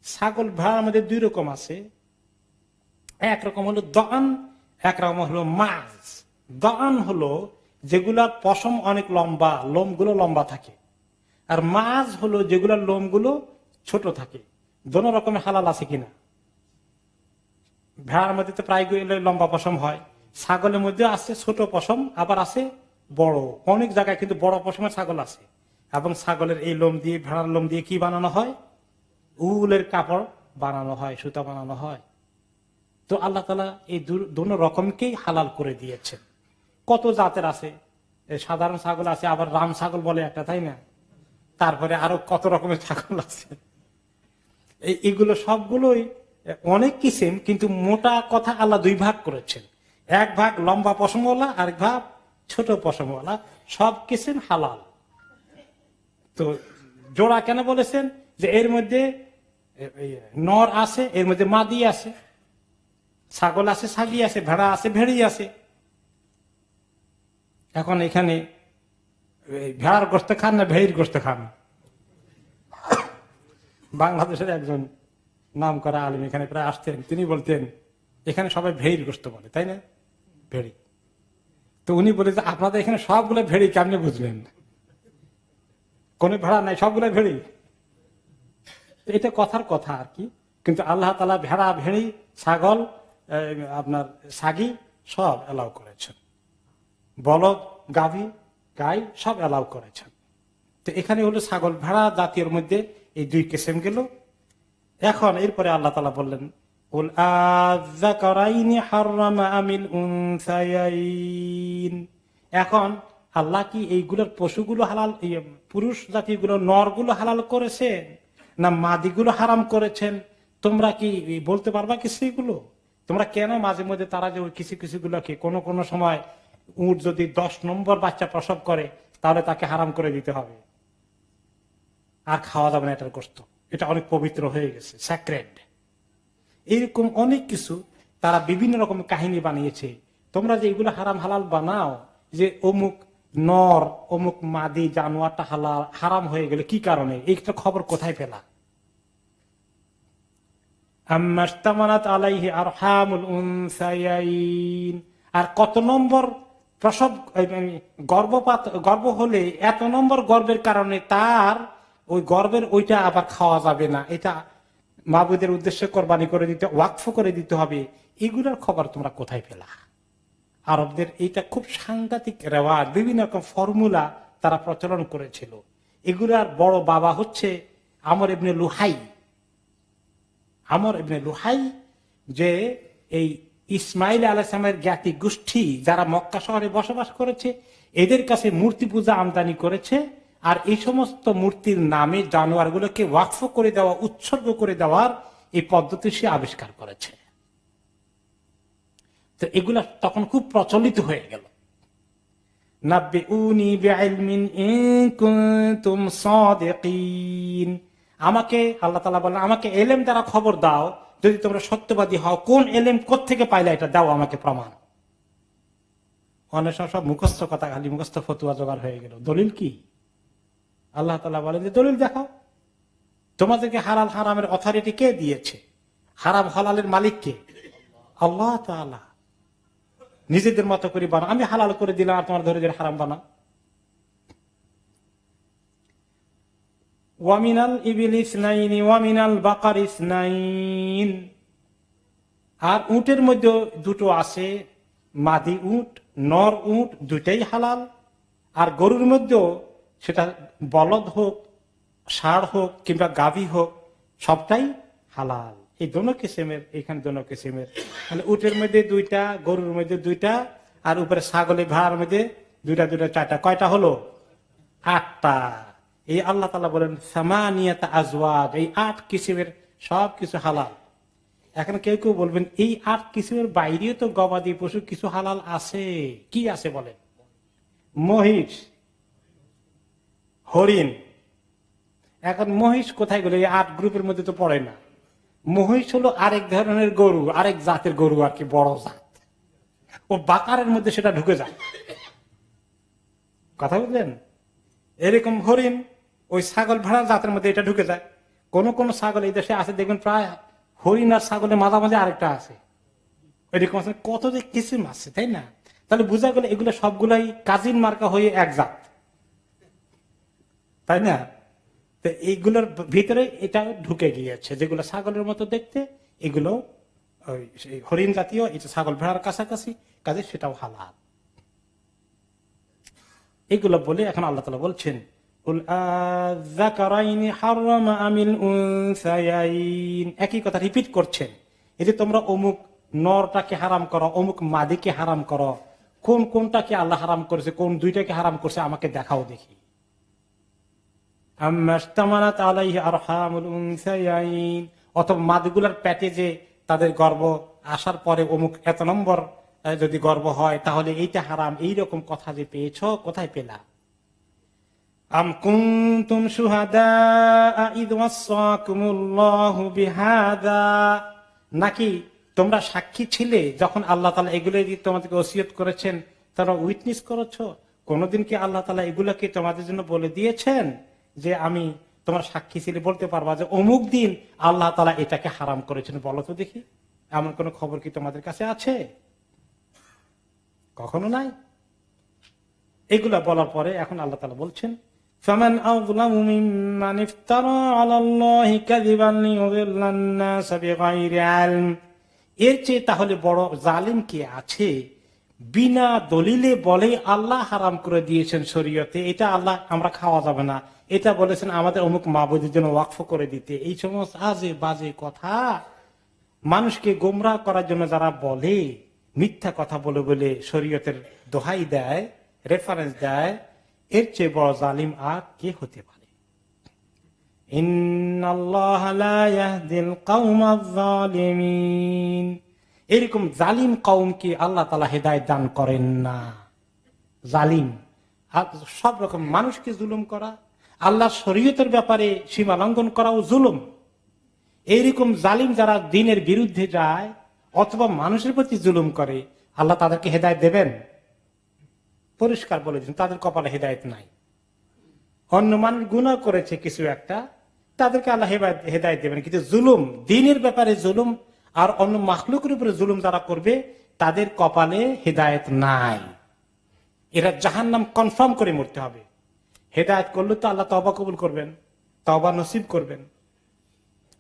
ছাগল ভেড়ার মধ্যে 2 রকম আছে, একরকম হলো দান, একরকম হলো মাজ। দান হলো যেগুলার পশম অনেক লম্বা, লোমগুলো লম্বা থাকে, আর মাজ হলো যেগুলার লোমগুলো ছোট থাকে। দোনো রকমের হালাল আছে কিনা? ভেড়ার মধ্যে তো প্রায় লম্বা পশম হয়, ছাগলের মধ্যে আছে ছোট পশম, আবার আছে বড়। অনেক জায়গায় কিন্তু বড় পশমের ছাগল আছে। এবং ছাগলের এই লোম দিয়ে, ভেড়ার লোম দিয়ে কি বানানো হয়? উলের কাপড় বানানো হয়, সুতা বানানো হয়। তো আল্লাহ তাআলা এই দুটো রকমকেই হালাল করে দিয়েছেন। কত জাতের আছে, সাধারণ ছাগল আছে, আবার রাম ছাগল বলে একটা, তাই না? তারপরে আরো কত রকমের ছাগল আছে। এইগুলো সবগুলোই অনেক কিসিম, কিন্তু মোটা কথা আল্লাহ 2 ভাগ করেছেন। এক ভাগ লম্বা পশমওয়ালা, আরেক ভাগ ছোট পশমওয়ালা, সব কিসিম হালাল। তো জোড়া কেন বলেছেন? যে এর মধ্যে নর আছে, এর মধ্যে মাদি আছে, ছাগল আছে, ছাগি আছে, ভেড়া আছে, ভেড়ি আছে। এখন এখানে ভেড়ার গোস্ত খান না ভেড়ির গোস্ত খান? বাংলাদেশের একজন নাম করা আলিম এখানে প্রায় আসতেন, তিনি বলতেন এখানে সবাই ভেড়ির গোস্ত বলে, তাই না? ভেড়ি। তো উনি বলে যে আপনাদের এখানে সবগুলো ভেড়ি, কেমনে বুঝলেন? কোন ভেড়া নাই, সবগুলো ভেড়ি। এটা কথার কথা আর কি, কিন্তু আল্লাহ তাআলা ভেড়া, ভেড়ি, ছাগল, আপনার ছাগি সব এলাও করেছেন, বলদ, গাভী, গাই সব এলাও করেছেন। তো এখানে হলো ছাগল ভেড়া জাতীয় মধ্যে এই 2 কিসিম গেল। এখন এরপরে আল্লাহ তাআলা বললেন কুল আযাকারাইনি হাররামা আমিল উনসায়াইন। এখন আল্লাহ কি এইগুলোর পশুগুলো হালাল, পুরুষ জাতিগুলো নরগুলো হালাল করেছেন না মাদিগুলো হারাম করেছেন? তোমরা কি বলতে পারবা কিছু? এগুলো তোমরা কেন মাঝে মধ্যে, তারা যে কিছু কিছু গুলোকে কোনো সময় উট যদি 10 নম্বর বাচ্চা প্রসব করে তাহলে তাকে হারাম করে দিতে হবে, আর খাওয়া যাবে না এটার গোশত, এটা অনেক পবিত্র হয়ে গেছে, স্যাক্রেড। এইরকম অনেক কিছু তারা বিভিন্ন রকম কাহিনী বানিয়েছে। তোমরা যে এগুলো হারাম হালাল বানাও, যে অমুক নর অমুক মাদি জানোয়ারটা হালাল হারাম হয়ে গেল, কি কারণে? এইটা খবর কোথায় পেলা? আম্মাশতামালাত আলাইহি আরহামুল উনসায়াইন। আর কত নম্বর প্রসব, গর্ভ হলে এত নম্বর গর্ভের কারণে তার ওই গর্ভের ওইটা আবার খাওয়া যাবে না, এটা মাবুদের উদ্দেশ্যে কোরবানি করে দিতে, ওয়াকফ করে দিতে হবে। এগুলোর খবর তোমরা কোথায় পেলা? আরবদের এইটা খুব সাংঘাতিক রেওয়াজ, বিভিন্ন রকম ফর্মুলা তারা প্রচলন করেছিল। এগুলার বড় বাবা হচ্ছে আমর ইবনে লুহাই। আমর ইবনে লুহাই যে এই ইসমাইল আলাইহিসসালামের জ্ঞাতি গোষ্ঠী যারা মক্কা শহরে বসবাস করেছে, এদের কাছে মূর্তি পূজা আমদানি করেছে। আর এই সমস্ত মূর্তির নামে জানোয়ারগুলোকে ওয়াকফ করে দেওয়া, উৎসর্গ করে দেওয়ার এই পদ্ধতি সে আবিষ্কার করেছে। তো এগুলা তখন খুব প্রচলিত হয়ে গেল। নাব্বিউনি বিইলমিন ইন কুনতুম সাদিকিন, আমাকে আল্লাহ তাআলা বলেন, আমাকে এলেম দ্বারা খবর দাও যদি তোমরা সত্যবাদী হও। কোন এলেম কোত্থেকে পাইলা, এটা দাও আমাকে প্রমাণ। অনেক সময় সব মুখস্থ কথা, খালি মুখস্থ ফতুয়া জোগাড় হয়ে গেল। দলিল কি? আল্লাহ তাআলা বলেন যে দলিল দেখাও। তোমাদেরকে হালাল হারামের অথরিটি কে দিয়েছে? হারাম হালালের মালিক কে? আল্লাহ তাআলা। নিজেদের মতো করে বানা, আমি হালাল করে দিলাম আর তোমার ধরে হারাম বানা। ওয়ামিনাল ইবিল ইসনাইনি ওয়ামিনাল বাকার ইসনাইন। আর উটের মধ্যে দুটো আছে, মাদি উট, নর উট, দুইটাই হালাল। আর গরুর মধ্যেও সেটা বলদ হোক, ষাঁড় হোক কিংবা গাভী হোক, সবটাই হালাল। এই দোনো কিসিমের, এখানে দোনো কিসিমের, মানে উটের মধ্যে দুইটা, গরুর মধ্যে দুইটা, আর উপরে ছাগলে ভাড়ার মধ্যে দুইটা দুইটা চারটা, কয়টা হলো? 8টা। এই আল্লাহ তাআলা বলেন সামানিয়াতা আজওয়াজ, এই 8 কিসিমের সব কিছু হালাল। এখন কেউ কেউ বলবেন এই 8 কিসিমের বাইরেও তো গবাদি পশু কিছু হালাল আছে। কি আছে বলেন? মহিষ, হরিণ। এখন মহিষ কোথায় গেল? এই 8 গ্রুপের মধ্যে তো পড়ে না। মহিষ হলো আরেক ধরনের গরু, আরেক জাতের গরু আর কি, বড় জাত। ও বাকারের মধ্যে সেটা ঢুকে যায়। কথা বুঝলেন? এরকম হরিণ ওই ছাগল ভেড়া জাতের মধ্যে এটা ঢুকে যায়। কোন কোন ছাগল এই দেশে আছে দেখবেন, প্রায় হরিণ আর ছাগলের মাঝামাঝি আরেকটা আছে। এরকম আছে, কত যে কিসিম আছে, তাই না? তাহলে বোঝা গেল এগুলো সবগুলাই কাজিন মার্কা হয়ে এক জাত, তাই না? তো এইগুলোর ভিতরে এটা ঢুকে গিয়েছে, যেগুলো ছাগলের মতো দেখতে, এগুলো হরিণ জাতীয়, এটা ছাগল ভেড়ার কাছাকাছি, কাজে সেটাও হালাল। এগুলো বলে এখন আল্লাহ তাআলা বলছেন একই কথা রিপিট করছেন। এই যে তোমরা অমুক নরটাকে হারাম করো, অমুক মাদিকে হারাম করো, কোন কোনটাকে আল্লাহ হারাম করেছে, কোন দুইটাকে হারাম করছে আমাকে দেখাও দেখি। অথবা মাদগুলার পেটে যে তাদের গর্ভ আসার পরে অমুক এত নম্বর যদি গর্ভ হয় তাহলে এইটা হারাম, এইরকম কথা যে পেয়েছ, কোথায় পেলা? আম কুনতুম শুহাদা ইয ওয়াসাকুমুল্লাহু বিহাদা, নাকি তোমরা সাক্ষী ছিলে যখন আল্লাহ তাআলা এগুলো তোমাদেরকে ওসিয়ত করেছেন, তোমরা উইটনেস করেছো? কোনদিন কি আল্লাহ তাআলা এগুলাকে তোমাদের জন্য বলে দিয়েছেন যে আমি তোমার সাক্ষী ছিলে, বলতে পারবা যে অমুক দিন আল্লাহ তাআলা এটাকে হারাম করেছেন? বলো তো দেখি, এমন কোন খবর কি তোমাদের কাছে আছে? কখনো নাই। এগুলা বলার পরে এখন আল্লাহ তাআলা বলছেন ফামান আযলামু মিম্মান ইফতারা আলাল্লাহি কাযিবান লিয়ুযিল্লান নাস বিগাইরি ইলম, এর চেয়ে তাহলে বড় জালিম কে আছে? বিনা দলিলে বলে আল্লাহ হারাম করে দিয়েছেন শরীয়তে, এটা আল্লাহ আমরা খাওয়া যাবে না, এটা বলেছেন আমাদের অমুক মাবুদের জন্য ওয়াকফ করে দিতে। এই সমস্ত আজে বাজে কথা মানুষকে গোমরাহ করার জন্য যারা বলে, মিথ্যা কথা বলে বলে শরীয়তের দোহাই দেয়, রেফারেন্স দেয়, এর চেয়ে বড় জালিম আর কে হতে পারে? ইন্নাল্লাহা লা ইয়াহদিল কওমায যালিমিন, এরকম জালিম কওমকে আল্লাহ তাআলা হেদায়েত দান করেন না। জালিম সব রকম, মানুষকে জুলুম করা, আল্লাহ শরীয়তের ব্যাপারে সীমা লঙ্ঘন করাও জুলুম। এইরকম জালিম যারা দ্বীনের বিরুদ্ধে যায় অথবা মানুষের প্রতি জুলুম করে, আল্লাহ তাদেরকে হেদায়েত দেবেন? পরিষ্কার বলে দিন তাদের কপালে হেদায়েত নাই। অন্য মানুষ গুনাহ করেছে কিছু একটা, তাদেরকে আল্লাহ হেদায়েত দেবেন। কিন্তু জুলুম, দ্বীনের ব্যাপারে জুলুম আর অন্য মাখলুকের উপরে জুলুম যারা করবে তাদের কপালে হেদায়েত নাই। এরা জাহান্নাম কনফার্ম করে মরতে হবে। হেদায়েত করলে তো আল্লাহ তওবা কবুল করবেন, তওবা নসিব করবেন।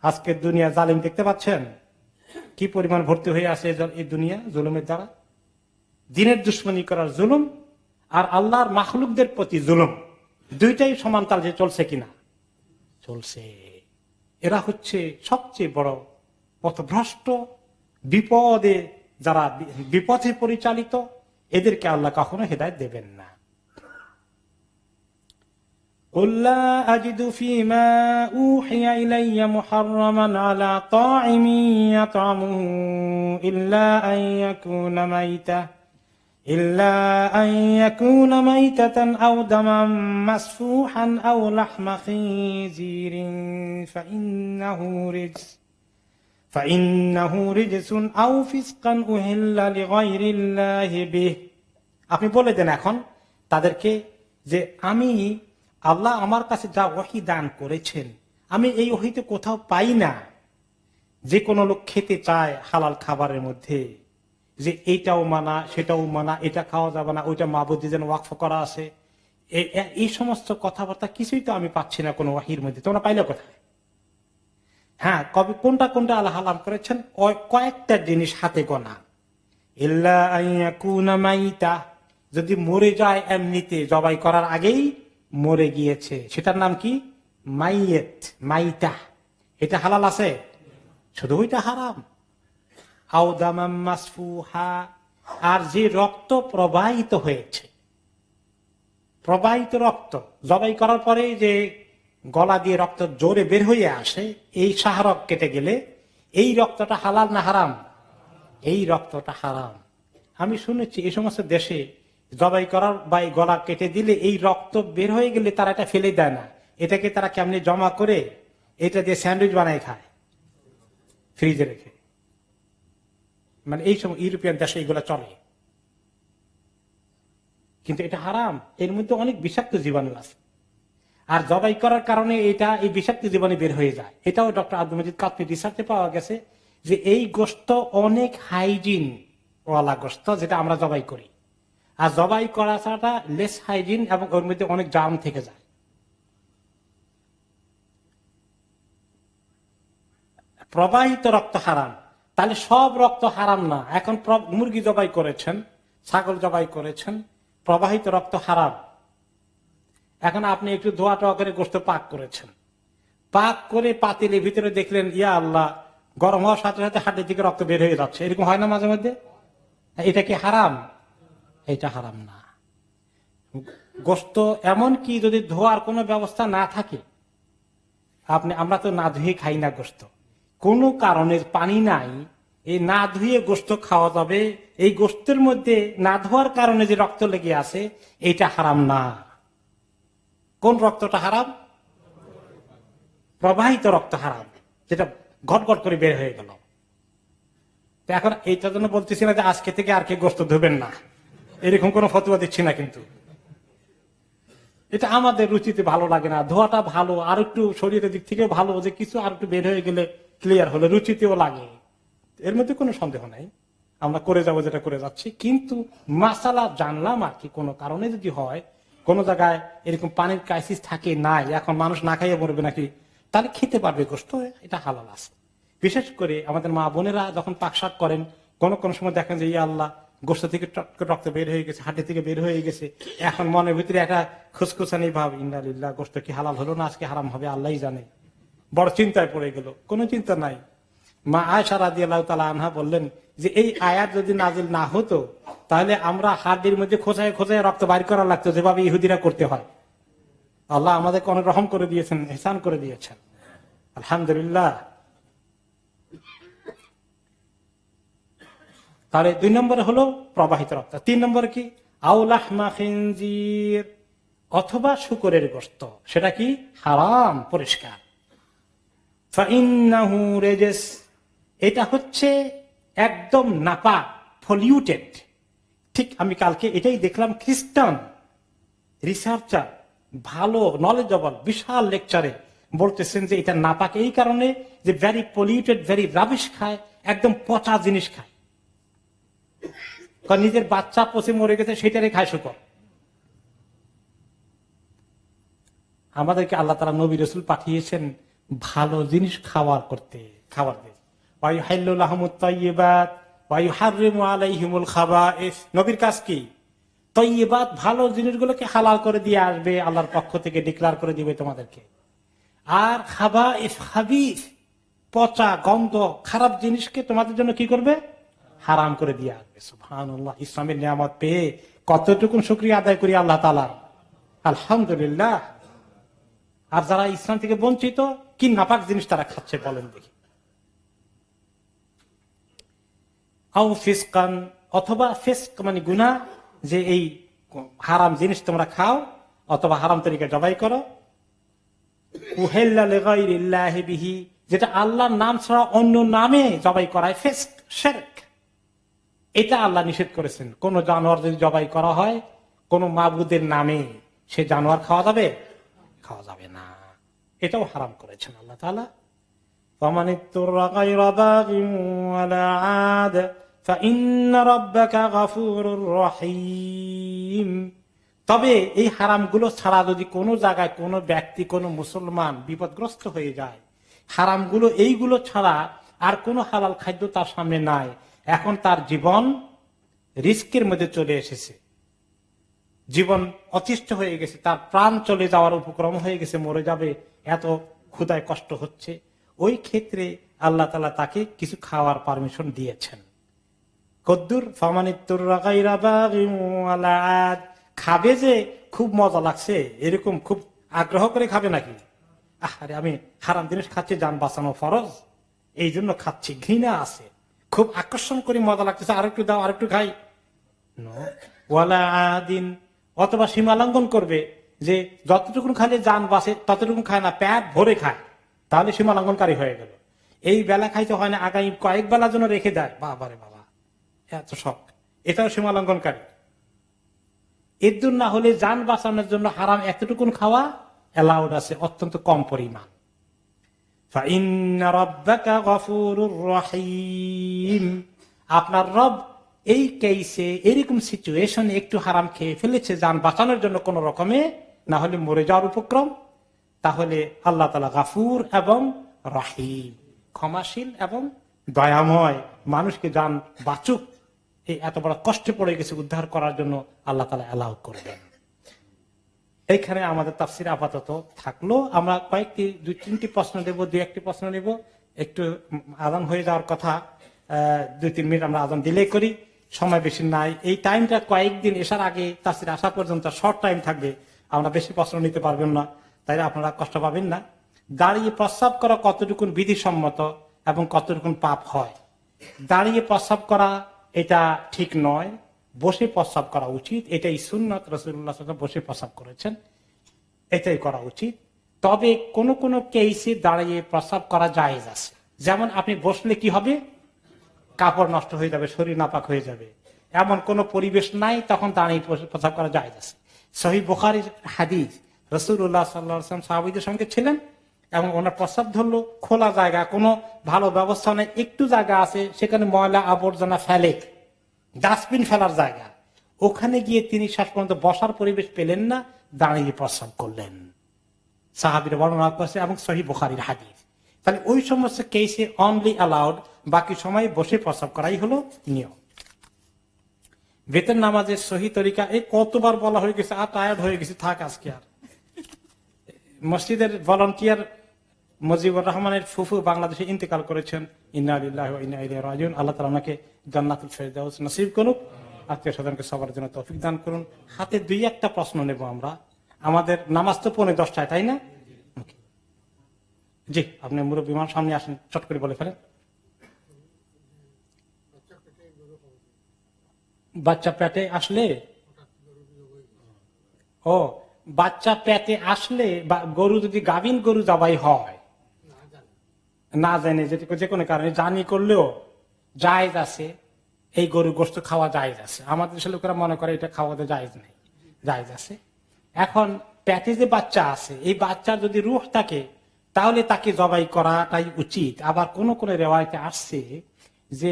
আজকের দুনিয়া জালিম দেখতে পাচ্ছেন কি পরিমাণ ভর্তি হয়ে আছে এই দুনিয়া জুলুমের দ্বারা। দ্বীনের দুশ্মনী করার জুলুম আর আল্লাহর মাখলুকদের প্রতি জুলুম, দুইটাই সমান তালে চলছে কিনা? চলছে। এরা হচ্ছে সবচেয়ে বড় পথভ্রষ্ট, বিপদে যারা বিপথে পরিচালিত, এদেরকে আল্লাহ কখনো হেদায়েত দেবেন না। قل لا أجد فيما أوحي إلي محرما على طاعم يطعمه إلا أن يكون ميتة أو دما مسفوحا أو لحم خنزير فإنه رجس أو فسقا أهل لغير الله به। আপনি বলে দেন এখন তাদেরকে যে আমি আল্লাহ আমার কাছে যা ওহী দান করেছেন, আমি এই ওহীতে কোথাও পাই না যে কোনো লোক খেতে চায় হালাল খাবারের মধ্যে যে এইটাও মানা সেটাও মানা, এটা খাওয়া যাবে না, ওইটা মাবুদি যেন ওয়াকফ করা আছে, এই সমস্ত কথাবার্তা কিছুই তো আমি পাচ্ছি না কোনো ওহীর মধ্যে। তোমরা পাইলে কোথায়? হ্যাঁ, কবে কোনটা কোনটা আল্লাহ হালাল করেছেন? কয়েকটা জিনিস হাতে গোনা। ইল্লা আইয়াকুনা মাইতা, যদি মরে যায় এমনিতে, জবাই করার আগেই মরে গিয়েছে, সেটার নাম কি? মাইয়েত, মাইতা, এটা হালাল আছে, শুধু ওইটা হারাম। আও দামাম মাসফুহা, আর যে রক্ত প্রবাহিত হয়েছে, প্রবাহিত রক্ত জবাই করার পরে যে গলা দিয়ে রক্ত জোরে বের হয়ে আসে, এই শাহরগ কেটে গেলে এই রক্তটা হালাল না হারাম? এই রক্তটা হারাম। আমি শুনেছি এই সমস্ত দেশে জবাই করার বা গলা কেটে দিলে এই রক্ত বের হয়ে গেলে তারা এটা ফেলে দেয় না, এটাকে তারা কেমনি জমা করে এটা দিয়ে স্যান্ডউইচ বানায় খায় ফ্রিজে রেখে। মানে এই সময় ইউরোপিয়ান দেশে এগুলো চলে, কিন্তু এটা হারাম। এর মধ্যে অনেক বিষাক্ত জীবাণু আছে, আর জবাই করার কারণে এটা এই বিষাক্ত জীবাণু বের হয়ে যায়। এটাও ডক্টর আব্দুল মজিদ কাতনি রিসার্চে পাওয়া গেছে যে এই গোশত অনেক হাইজিন ওয়ালা গোশত যেটা আমরা জবাই করি, আর জবাই করা ছাড়া লেস হাইজিন এবং ওর মধ্যে অনেক জার্ম থেকে যায়। প্রবাহিত রক্ত হারাম, তাহলে সব রক্ত হারাম না। এখন মুরগি জবাই করেছেন, ছাগল জবাই করেছেন, প্রবাহিত রক্ত হারাম। এখন আপনি একটু ধোয়া টোয়া করে গোশত পাক করেছেন, পাক করে পাতিলের ভিতরে দেখলেন ইয়া আল্লাহ গরম হওয়ার সাথে সাথে হাটের দিকে রক্ত বের হয়ে যাচ্ছে, এরকম হয় না মাঝে মধ্যে? এটা কি হারাম? এটা হারাম না। গোশত এমন কি যদি ধোয়ার কোনো ব্যবস্থা না থাকে, আমরা তো না ধুয়ে খাই না গোশত, কোন কারণের পানি নাই, এই না ধুয়ে গোশত খাওয়া যাবে, এই গোশতের মধ্যে না ধোয়ার কারণে যে রক্ত লেগে আছে এটা হারাম না। কোন রক্তটা হারাম? প্রবাহিত রক্ত হারাম, যেটা ঘটঘট করে বের হয়ে গেল। এখন এইটার জন্য বলতেছি না যে আজকে থেকে আর কে গোশত ধুবেন না, এরকম কোন ফতোয়া দিচ্ছি না, কিন্তু এটা আমাদের রুচিতে ভালো লাগে না। ধোয়াটা ভালো, আর একটু শরীরের দিক থেকে ভালো, যে কিছু আর একটু বের হয়ে গেলে ক্লিয়ার হলে রুচিতেও লাগে, এর মধ্যে কোনো সন্দেহ নাই। আমরা করে যাবো যেটা করে যাচ্ছি, কিন্তু মাসালা জানলাম আর কি। কোনো কারণে যদি হয় কোন জায়গায় এরকম পানির ক্রাইসিস থাকে, নাই এখন মানুষ না খাইয়ে মরবে নাকি, তাহলে খেতে পারবে গোশত, এটা হালাল আছে। বিশেষ করে আমাদের মা বোনেরা যখন পাকশাক করেন, কোন কোন সময় দেখেন যে ইয়া আল্লাহ গোশত থেকে রক্ত বের হয়ে গেছে, হাঁটি থেকে বের হয়ে গেছে, এখন মনের ভিতরে একটা খুসখুসানি ভাব, ইন্নালিল্লাহ গোশত কি হালাল হলো না আজকে হারাম হবে আল্লাহই জানে, বড় চিন্তায় পড়ে গেল। কোনো চিন্তা নাই। মা আয়েশা রাদিয়াল্লাহু তাআলা আনহা বললেন যে এই আয়াত যদি নাজিল না হতো তাহলে আমরা হাড়ির মধ্যে খোঁচায় খোঁচায় রক্ত বাইর করা লাগতো, যেভাবে ইহুদিরা করতে হয়। আল্লাহ আমাদেরকে অনেক রহম করে দিয়েছেন, ইহসান করে দিয়েছেন, আলহামদুলিল্লাহ। তাহলে 2 নম্বরে হলো প্রবাহিত রক্ত। 3 নম্বরে কি? আও লাহমা খিনজির, অথবা শূকরের গোশত, সেটা কি? হারাম, পরিষ্কার। ফাইন্নাহু রিজস, এটা হচ্ছে একদম নাপাক, পলিউটেড। ঠিক আমি কালকে এটাই দেখলাম, খ্রিস্টান রিসার্চার, ভালো নলেজেবল, বিশাল লেকচারে বলতেছেন যে এটা নাপাক এই কারণে যে ভেরি পলিউটেড, ভেরি রাবিশ খায়, একদম পচা জিনিস খায়। কারণ নিজের বাচ্চা পচে মরে গেছে সেটারে খায় শুকর। আমাদেরকে আল্লাহ তাআলা নবী রাসূল পাঠিয়েছেন ভালো জিনিস খাবার করতে, খাবার দিয়ে। নবীর কাজ কি? তয়্যিবাত ভালো জিনিসগুলোকে হালাল করে দিয়ে আসবে, আল্লাহর পক্ষ থেকে ডিক্লার করে দিবে তোমাদেরকে। আর খাবাইস খাবিস পচা গন্ধ খারাপ জিনিসকে তোমাদের জন্য কি করবে? হারাম করে দিয়ে আসবে। সুবহানাল্লাহ। ইসলামের নিয়ামত পেয়ে কতটুকু শুকরিয়া আদায় করি আল্লাহ তাআলার, আলহামদুলিল্লাহ। আর যারা ইসলাম থেকে বঞ্চিত, কি নাপাক জিনিস তারা খাচ্ছে বলেন দেখি। আও ফিসকান, অথবা ফিসক মানে গুনাহ, যে এই হারাম জিনিস তোমরা খাও অথবা হারাম তরিকা জবাই করো। উহিল্লা লিগাইরিল্লাহি বিহি, যেটা আল্লাহর নাম ছাড়া অন্য নামে জবাই করায় ফিসক, শিরক। এটা আল্লাহ নিষেধ করেছেন। কোন জানোয়ার যদি জবাই করা হয় কোন মাবুদের নামে, সে জানোয়ার খাওয়া যাবে? খাওয়া যাবে না। এটাও হারাম করেছেন আল্লাহ তাআলা। ফামান ইত্তারা গায়রা বাগিন ওয়ালা আদ ফাইন্না রাব্বাকা গফুরুর রহিম। তবে এই হারামগুলো ছাড়া যদি কোনো জায়গায় কোনো ব্যক্তি, কোনো মুসলমান বিপদগ্রস্ত হয়ে যায়, হারামগুলো এইগুলো ছাড়া আর কোনো হালাল খাদ্য তার সামনে নাই, এখন তার জীবন রিস্কের মধ্যে চলে এসেছে, জীবন অতিষ্ঠ হয়ে গেছে, তার প্রাণ চলে যাওয়ার উপক্রম হয়ে গেছে, মরে যাবে, এত ক্ষুধায় কষ্ট হচ্ছে, ওই ক্ষেত্রে আল্লাহ তাআলা তাকে কিছু খাওয়ার পারমিশন দিয়েছেন। কদ্দুর ফামানিত্তুরা গায়রা বাগিন ওয়ালা আদ, খাবে যে খুব মজা লাগছে এরকম খুব আগ্রহ করে খাবে নাকি? আরে আমি হারাম জিনিস খাচ্ছি, জান বাঁচানো ফরজ, এই জন্য খাচ্ছি, ঘৃণা আছে, খুব আকর্ষণ করে মজা লাগতেছে, আরেকটু দাও আরেকটু খাই। ওয়ালা আদিন, অথবা সীমা লঙ্ঘন করবে, যে যতটুকু খালি জান বাঁচে ততটুকু খায় না, পেট ভরে খায়, তাহলে সীমা লঙ্ঘনকারী হয়ে গেল। এই বেলা খাইতে হয় না, আগামী কয়েক বেলার জন্য রেখে দেয়, বাবারে বাবা এত শখ, এটাও সীমা লঙ্ঘনকারী। এর জন্য না হলে জান বাঁচানোর জন্য হারাম এতটুকু খাওয়া অ্যালাউড আছে, অত্যন্ত কম পরিমাণ। ফাইন্না রাব্বাকা গফুরুর রহিম, আপনার রব এই কেসে, এরকম সিচুয়েশনে একটু হারাম খেয়ে ফেলেছে জান বাঁচানোর জন্য কোন রকমে, না হলে মরে যাওয়ার উপক্রম, তাহলে আল্লাহ তাআলা গাফুর এবং রহিম, ক্ষমাশীল এবং দয়াময়, মানুষকে জান বাঁচুক, এই এত বড় কষ্টে পড়ে গেছে উদ্ধার করার জন্য আল্লাহ তাআলা অ্যালাউ করবেন। এইখানে আমাদের তাফসীর আপাতত থাকলো। আমরা কয়েকটি 2-3টি প্রশ্ন দেব, 2-1টি প্রশ্ন নেব। একটু আজান হয়ে যাওয়ার কথা, 2-3 মিনিট আমরা আজান ডিলে করি, সময় বেশি নাই। এই টাইমটা কয়েকদিন এসার আগে তাফসীর আসা পর্যন্ত শর্ট টাইম থাকবে, আমরা বেশি প্রশ্ন নিতে পারবেন না, তাই আপনারা কষ্ট পাবেন না। দাঁড়িয়ে প্রস্রাব করা কতটুকু বিধিসম্মত এবং কতটুকু পাপ হয়? দাঁড়িয়ে প্রস্রাব করা এটা ঠিক নয়, বসে প্রস্রাব করা উচিত, এটাই সুন্নাত, রাসূলুল্লাহ সাল্লাল্লাহু আলাইহি ওয়াসাল্লাম বসে প্রস্রাব করেছেন, এটাই করা উচিত। তবে কোন কোন কেসে দাঁড়িয়ে প্রস্রাব করা জায়েজ আছে। যেমন আপনি বসলে কি হবে? কাপড় নষ্ট হয়ে যাবে, শরীর নাপাক হয়ে যাবে, এমন কোন পরিবেশ নাই, তখন দাঁড়িয়ে প্রস্রাব করা জায়েজ আছে। সহিহ বুখারীর হাদিস, রাসূলুল্লাহ সাল্লাল্লাহু আলাইহি ওয়াসাল্লাম সাহাবীদের সঙ্গে ছিলেন এবং ওনার প্রস্রাব ধরলো খোলা জায়গা, কোনো ভালো ব্যবস্থা নেই, একটু জায়গা আছে, সেখানে ময়লা আবর্জনা ফেলে, ডাস্টবিন ফেলার জায়গা, ওখানে গিয়ে তিনি শেষ পর্যন্ত বসার পরিবেশ পেলেন না, দাঁড়িয়ে প্রস্রাব করলেন। সাহাবীরা বর্ণনা করেছে এবং সহিহ বুখারীর হাদিস। তাহলে ওই সমস্ত কেসে অনলি অ্যালাউড, বাকি সময় বসে প্রস্রাব করাই হলো নিয়ম। বেতের নামাজের সহি তরিকা, এই কতবার বলা হয়ে গেছে, আর টায়ার্ড হয়ে গেছে, থাক আজকে আর। মসজিদের ভলান্টিয়ার মুজিবুর রহমানের ফুফু বাংলাদেশে ইন্তেকাল করেছেন, ইন্না লিল্লাহি ওয়া ইন্না ইলাইহি রাজিউন। আল্লাহ তাআলা ওনাকে জান্নাতুল ফেরদাউস নসিব করুক, আত্মীয় স্বজনকে সবার জন্য তৌফিক দান করুন। হাতে 2-1টা প্রশ্ন নেব আমরা, আমাদের নামাজ তো 9:45, তাই না? জি, আপনি মুরব্বী আমার সামনে আসেন, চট করে বলে ফেলেন। বাচ্চা পেটে আসলে, ও বাচ্চা পেটে আসলে, গরু যদি গাভীন গরু জবাই হয় না জানে, যে কোনো কারণে জানি করলেও জায়েজ আছে, এই গরু গোশত খাওয়া জায়েজ আছে। আমাদের দেশের লোকেরা মনে করে এটা খাওয়াতে জায়েজ নেই, জায়েজ আছে। এখন পেটে যে বাচ্চা আছে, এই বাচ্চার যদি রূহ থাকে, তাহলে তাকে জবাই করাটাই উচিত। আবার কোন কোন রেওয়ায়তে আসছে যে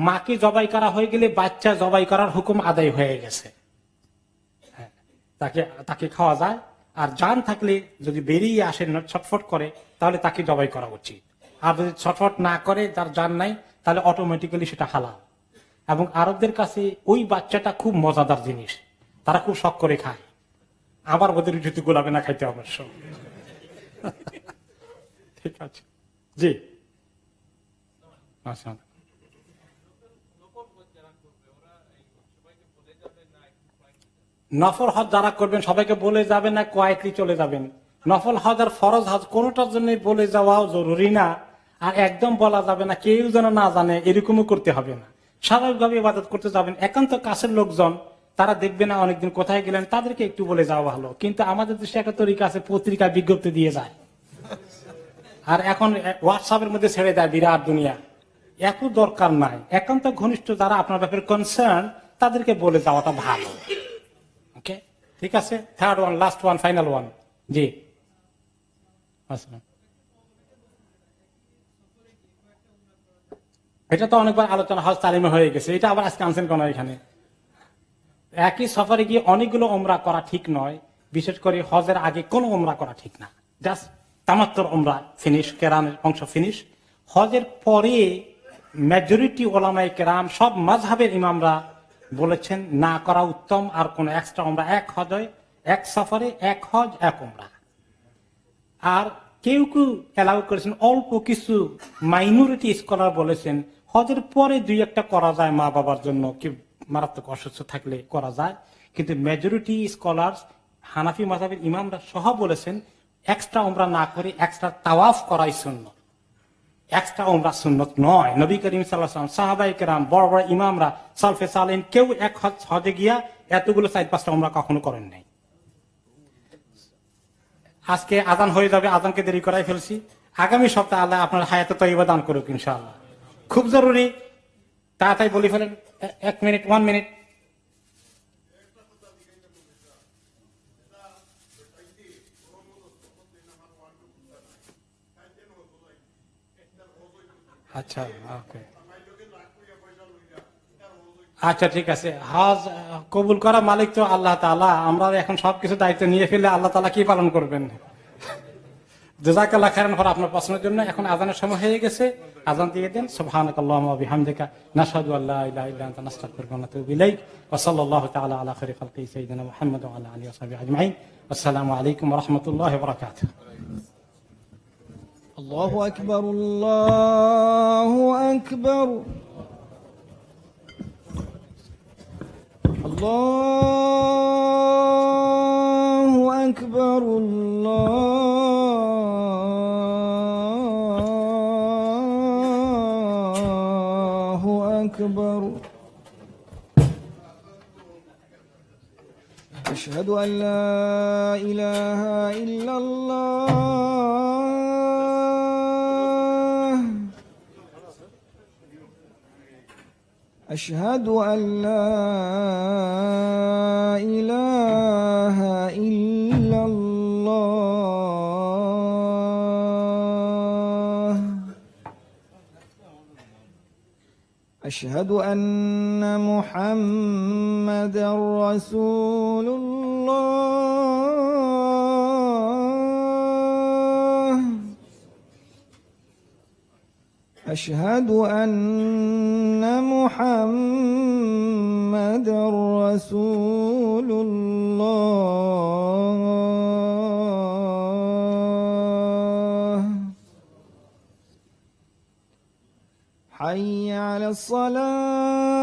মাকে জবাই করা হয়ে গেলে বাচ্চা জবাই করার হুকুম আদায় হয়ে গেছে, হ্যাঁ, তাকে তাকে খাওয়া যায়। আর জান থাকলে যদি বেরিয়ে আসে, ছটফট করে, তাহলে তাকে জবাই করা উচিত। আর যদি ছটফট না করে, তার জান নাই, তাহলে অটোমেটিক্যালি সেটা হালাল। এবং আরবদের কাছে ওই বাচ্চাটা খুব মজাদার জিনিস, তারা খুব শখ করে খায়। আমার বোধের যদি গোলাপে না খাইতে অবশ্য। ঠিক আছে, জি। আচ্ছা, নফল হজ যারা করবেন সবাইকে বলে যাবেন না কোয়াইটলি চলে যাবেন? নফল হজ আর ফরজ হজ কোনোটার জন্য বলে যাওয়াও জরুরি না, আর একদম বলা যাবে না, কেউ যেন না জানে এরকমও করতে হবে না। স্বাভাবিকভাবে ইবাদত করতে যাবেন, একান্ত কাছের লোকজন তারা দেখবে না অনেকদিন কোথায় গেলেন, তাদেরকে একটু বলে যাওয়া ভালো। কিন্তু আমাদের দেশে একটা তরিকা আছে, পত্রিকায় বিজ্ঞপ্তি দিয়ে যায়, আর এখন হোয়াটসঅ্যাপের মধ্যে ছেড়ে দেয় বিরাট দুনিয়া। এত দরকার নাই, একান্ত ঘনিষ্ঠ যারা আপনার ব্যাপারে কনসার্ন তাদেরকে বলে যাওয়াটা ভালো। ওকে, ঠিক আছে। Third one, last one, final one, জি। এটা তো অনেকবার আলোচনা হজ তালিমে হয়ে গেছে, এটা আবার আজকে আনছেন কেন এখানে? একই সফরে গিয়ে অনেকগুলো ওমরা করা ঠিক নয়, বিশেষ করে হজের আগে কোনো ওমরা করা ঠিক না। জাস্ট তামাত্তর ওমরা ফিনিশ, কেরামের অংশ ফিনিশ। হজের পরে মেজরিটি ওলামায়ে কেরাম, সব মাযহাবের ইমামরা বলেছেন না করা উত্তম। আর কোন এক্সট্রা ওমরা, এক হজে, এক সফরে এক হজ এক ওমরা। আর কেউ কেউ এলাও করেছেন, অল্প কিছু মাইনরিটি স্কলার বলেছেন হজের পরে দুই একটা করা যায়, মা বাবার জন্য কি মারাত্মক অসুস্থ থাকলে করা যায়। কিন্তু মেজরিটি স্কলার, হানাফি মাযহাবের ইমামরা সহ বলেছেন এক্সট্রা ওমরা না করে এক্সট্রা তাওয়াফ করাই সুন্নাত, এক্সট্রা ওমরা সুন্নাত নয়। নবী করিম সাল্লাল্লাহু আলাইহি ওয়াসাল্লাম, সাহাবায়ে কেরাম, বড় বড় ইমামরা, সালফে সালেহিন, কেউ এক হজে গিয়া এতগুলো 4-5টা ওমরা কখনো করেন নাই। আজকে আজান হয়ে যাবে, আজানকে দেরি করাই ফেলছি। আগামী সপ্তাহে আল্লাহ আপনার হায়াতে তয়্যিবা দান করুক ইনশাআল্লাহ। খুব জরুরি, তাড়াতাড়ি বলে ফেলেন। 1 মিনিট, 1 মিনিট। আচ্ছা, ওকে, আচ্ছা, ঠিক আছে। হজ কবুল করা মালিক তো আল্লাহ তাআলা। আমরা এখন সবকিছু দায়িত্ব নিয়ে ফেললে আল্লাহ তাআলা কি পালন করবেন? জাযাকাল্লাহ খাইরান আপনার প্রশ্নের জন্য। এখন আজানের সময় হয়ে গেছে, আজান দিয়ে দেন। সুবহানাকাল্লাহুম্মা ওয়া বিহামদিকা, নাশহাদু আল্লা ইলাহা ইল্লা আনতা, নাস্তাগফিরুকা ওয়া নাতুবু ইলাইক। ওয়া সাল্লাল্লাহু তাআলা আলা খাইরি খালকি সাইয়্যিদিনা মুহাম্মাদ ওয়া আলা আলিহি ওয়া সাহবিহি আজমাইন। আসসালামু আলাইকুম ওয়া রাহমাতুল্লাহি ওয়া বারাকাতুহু। الله أكبر الله أكبر الله أكبر الله أكبر أشهد أن لا إله إلا الله أشهد أن لا إله إلا الله أشهد أن محمدا رسول الله أشهد أن محمدا رسول الله حي على الصلاة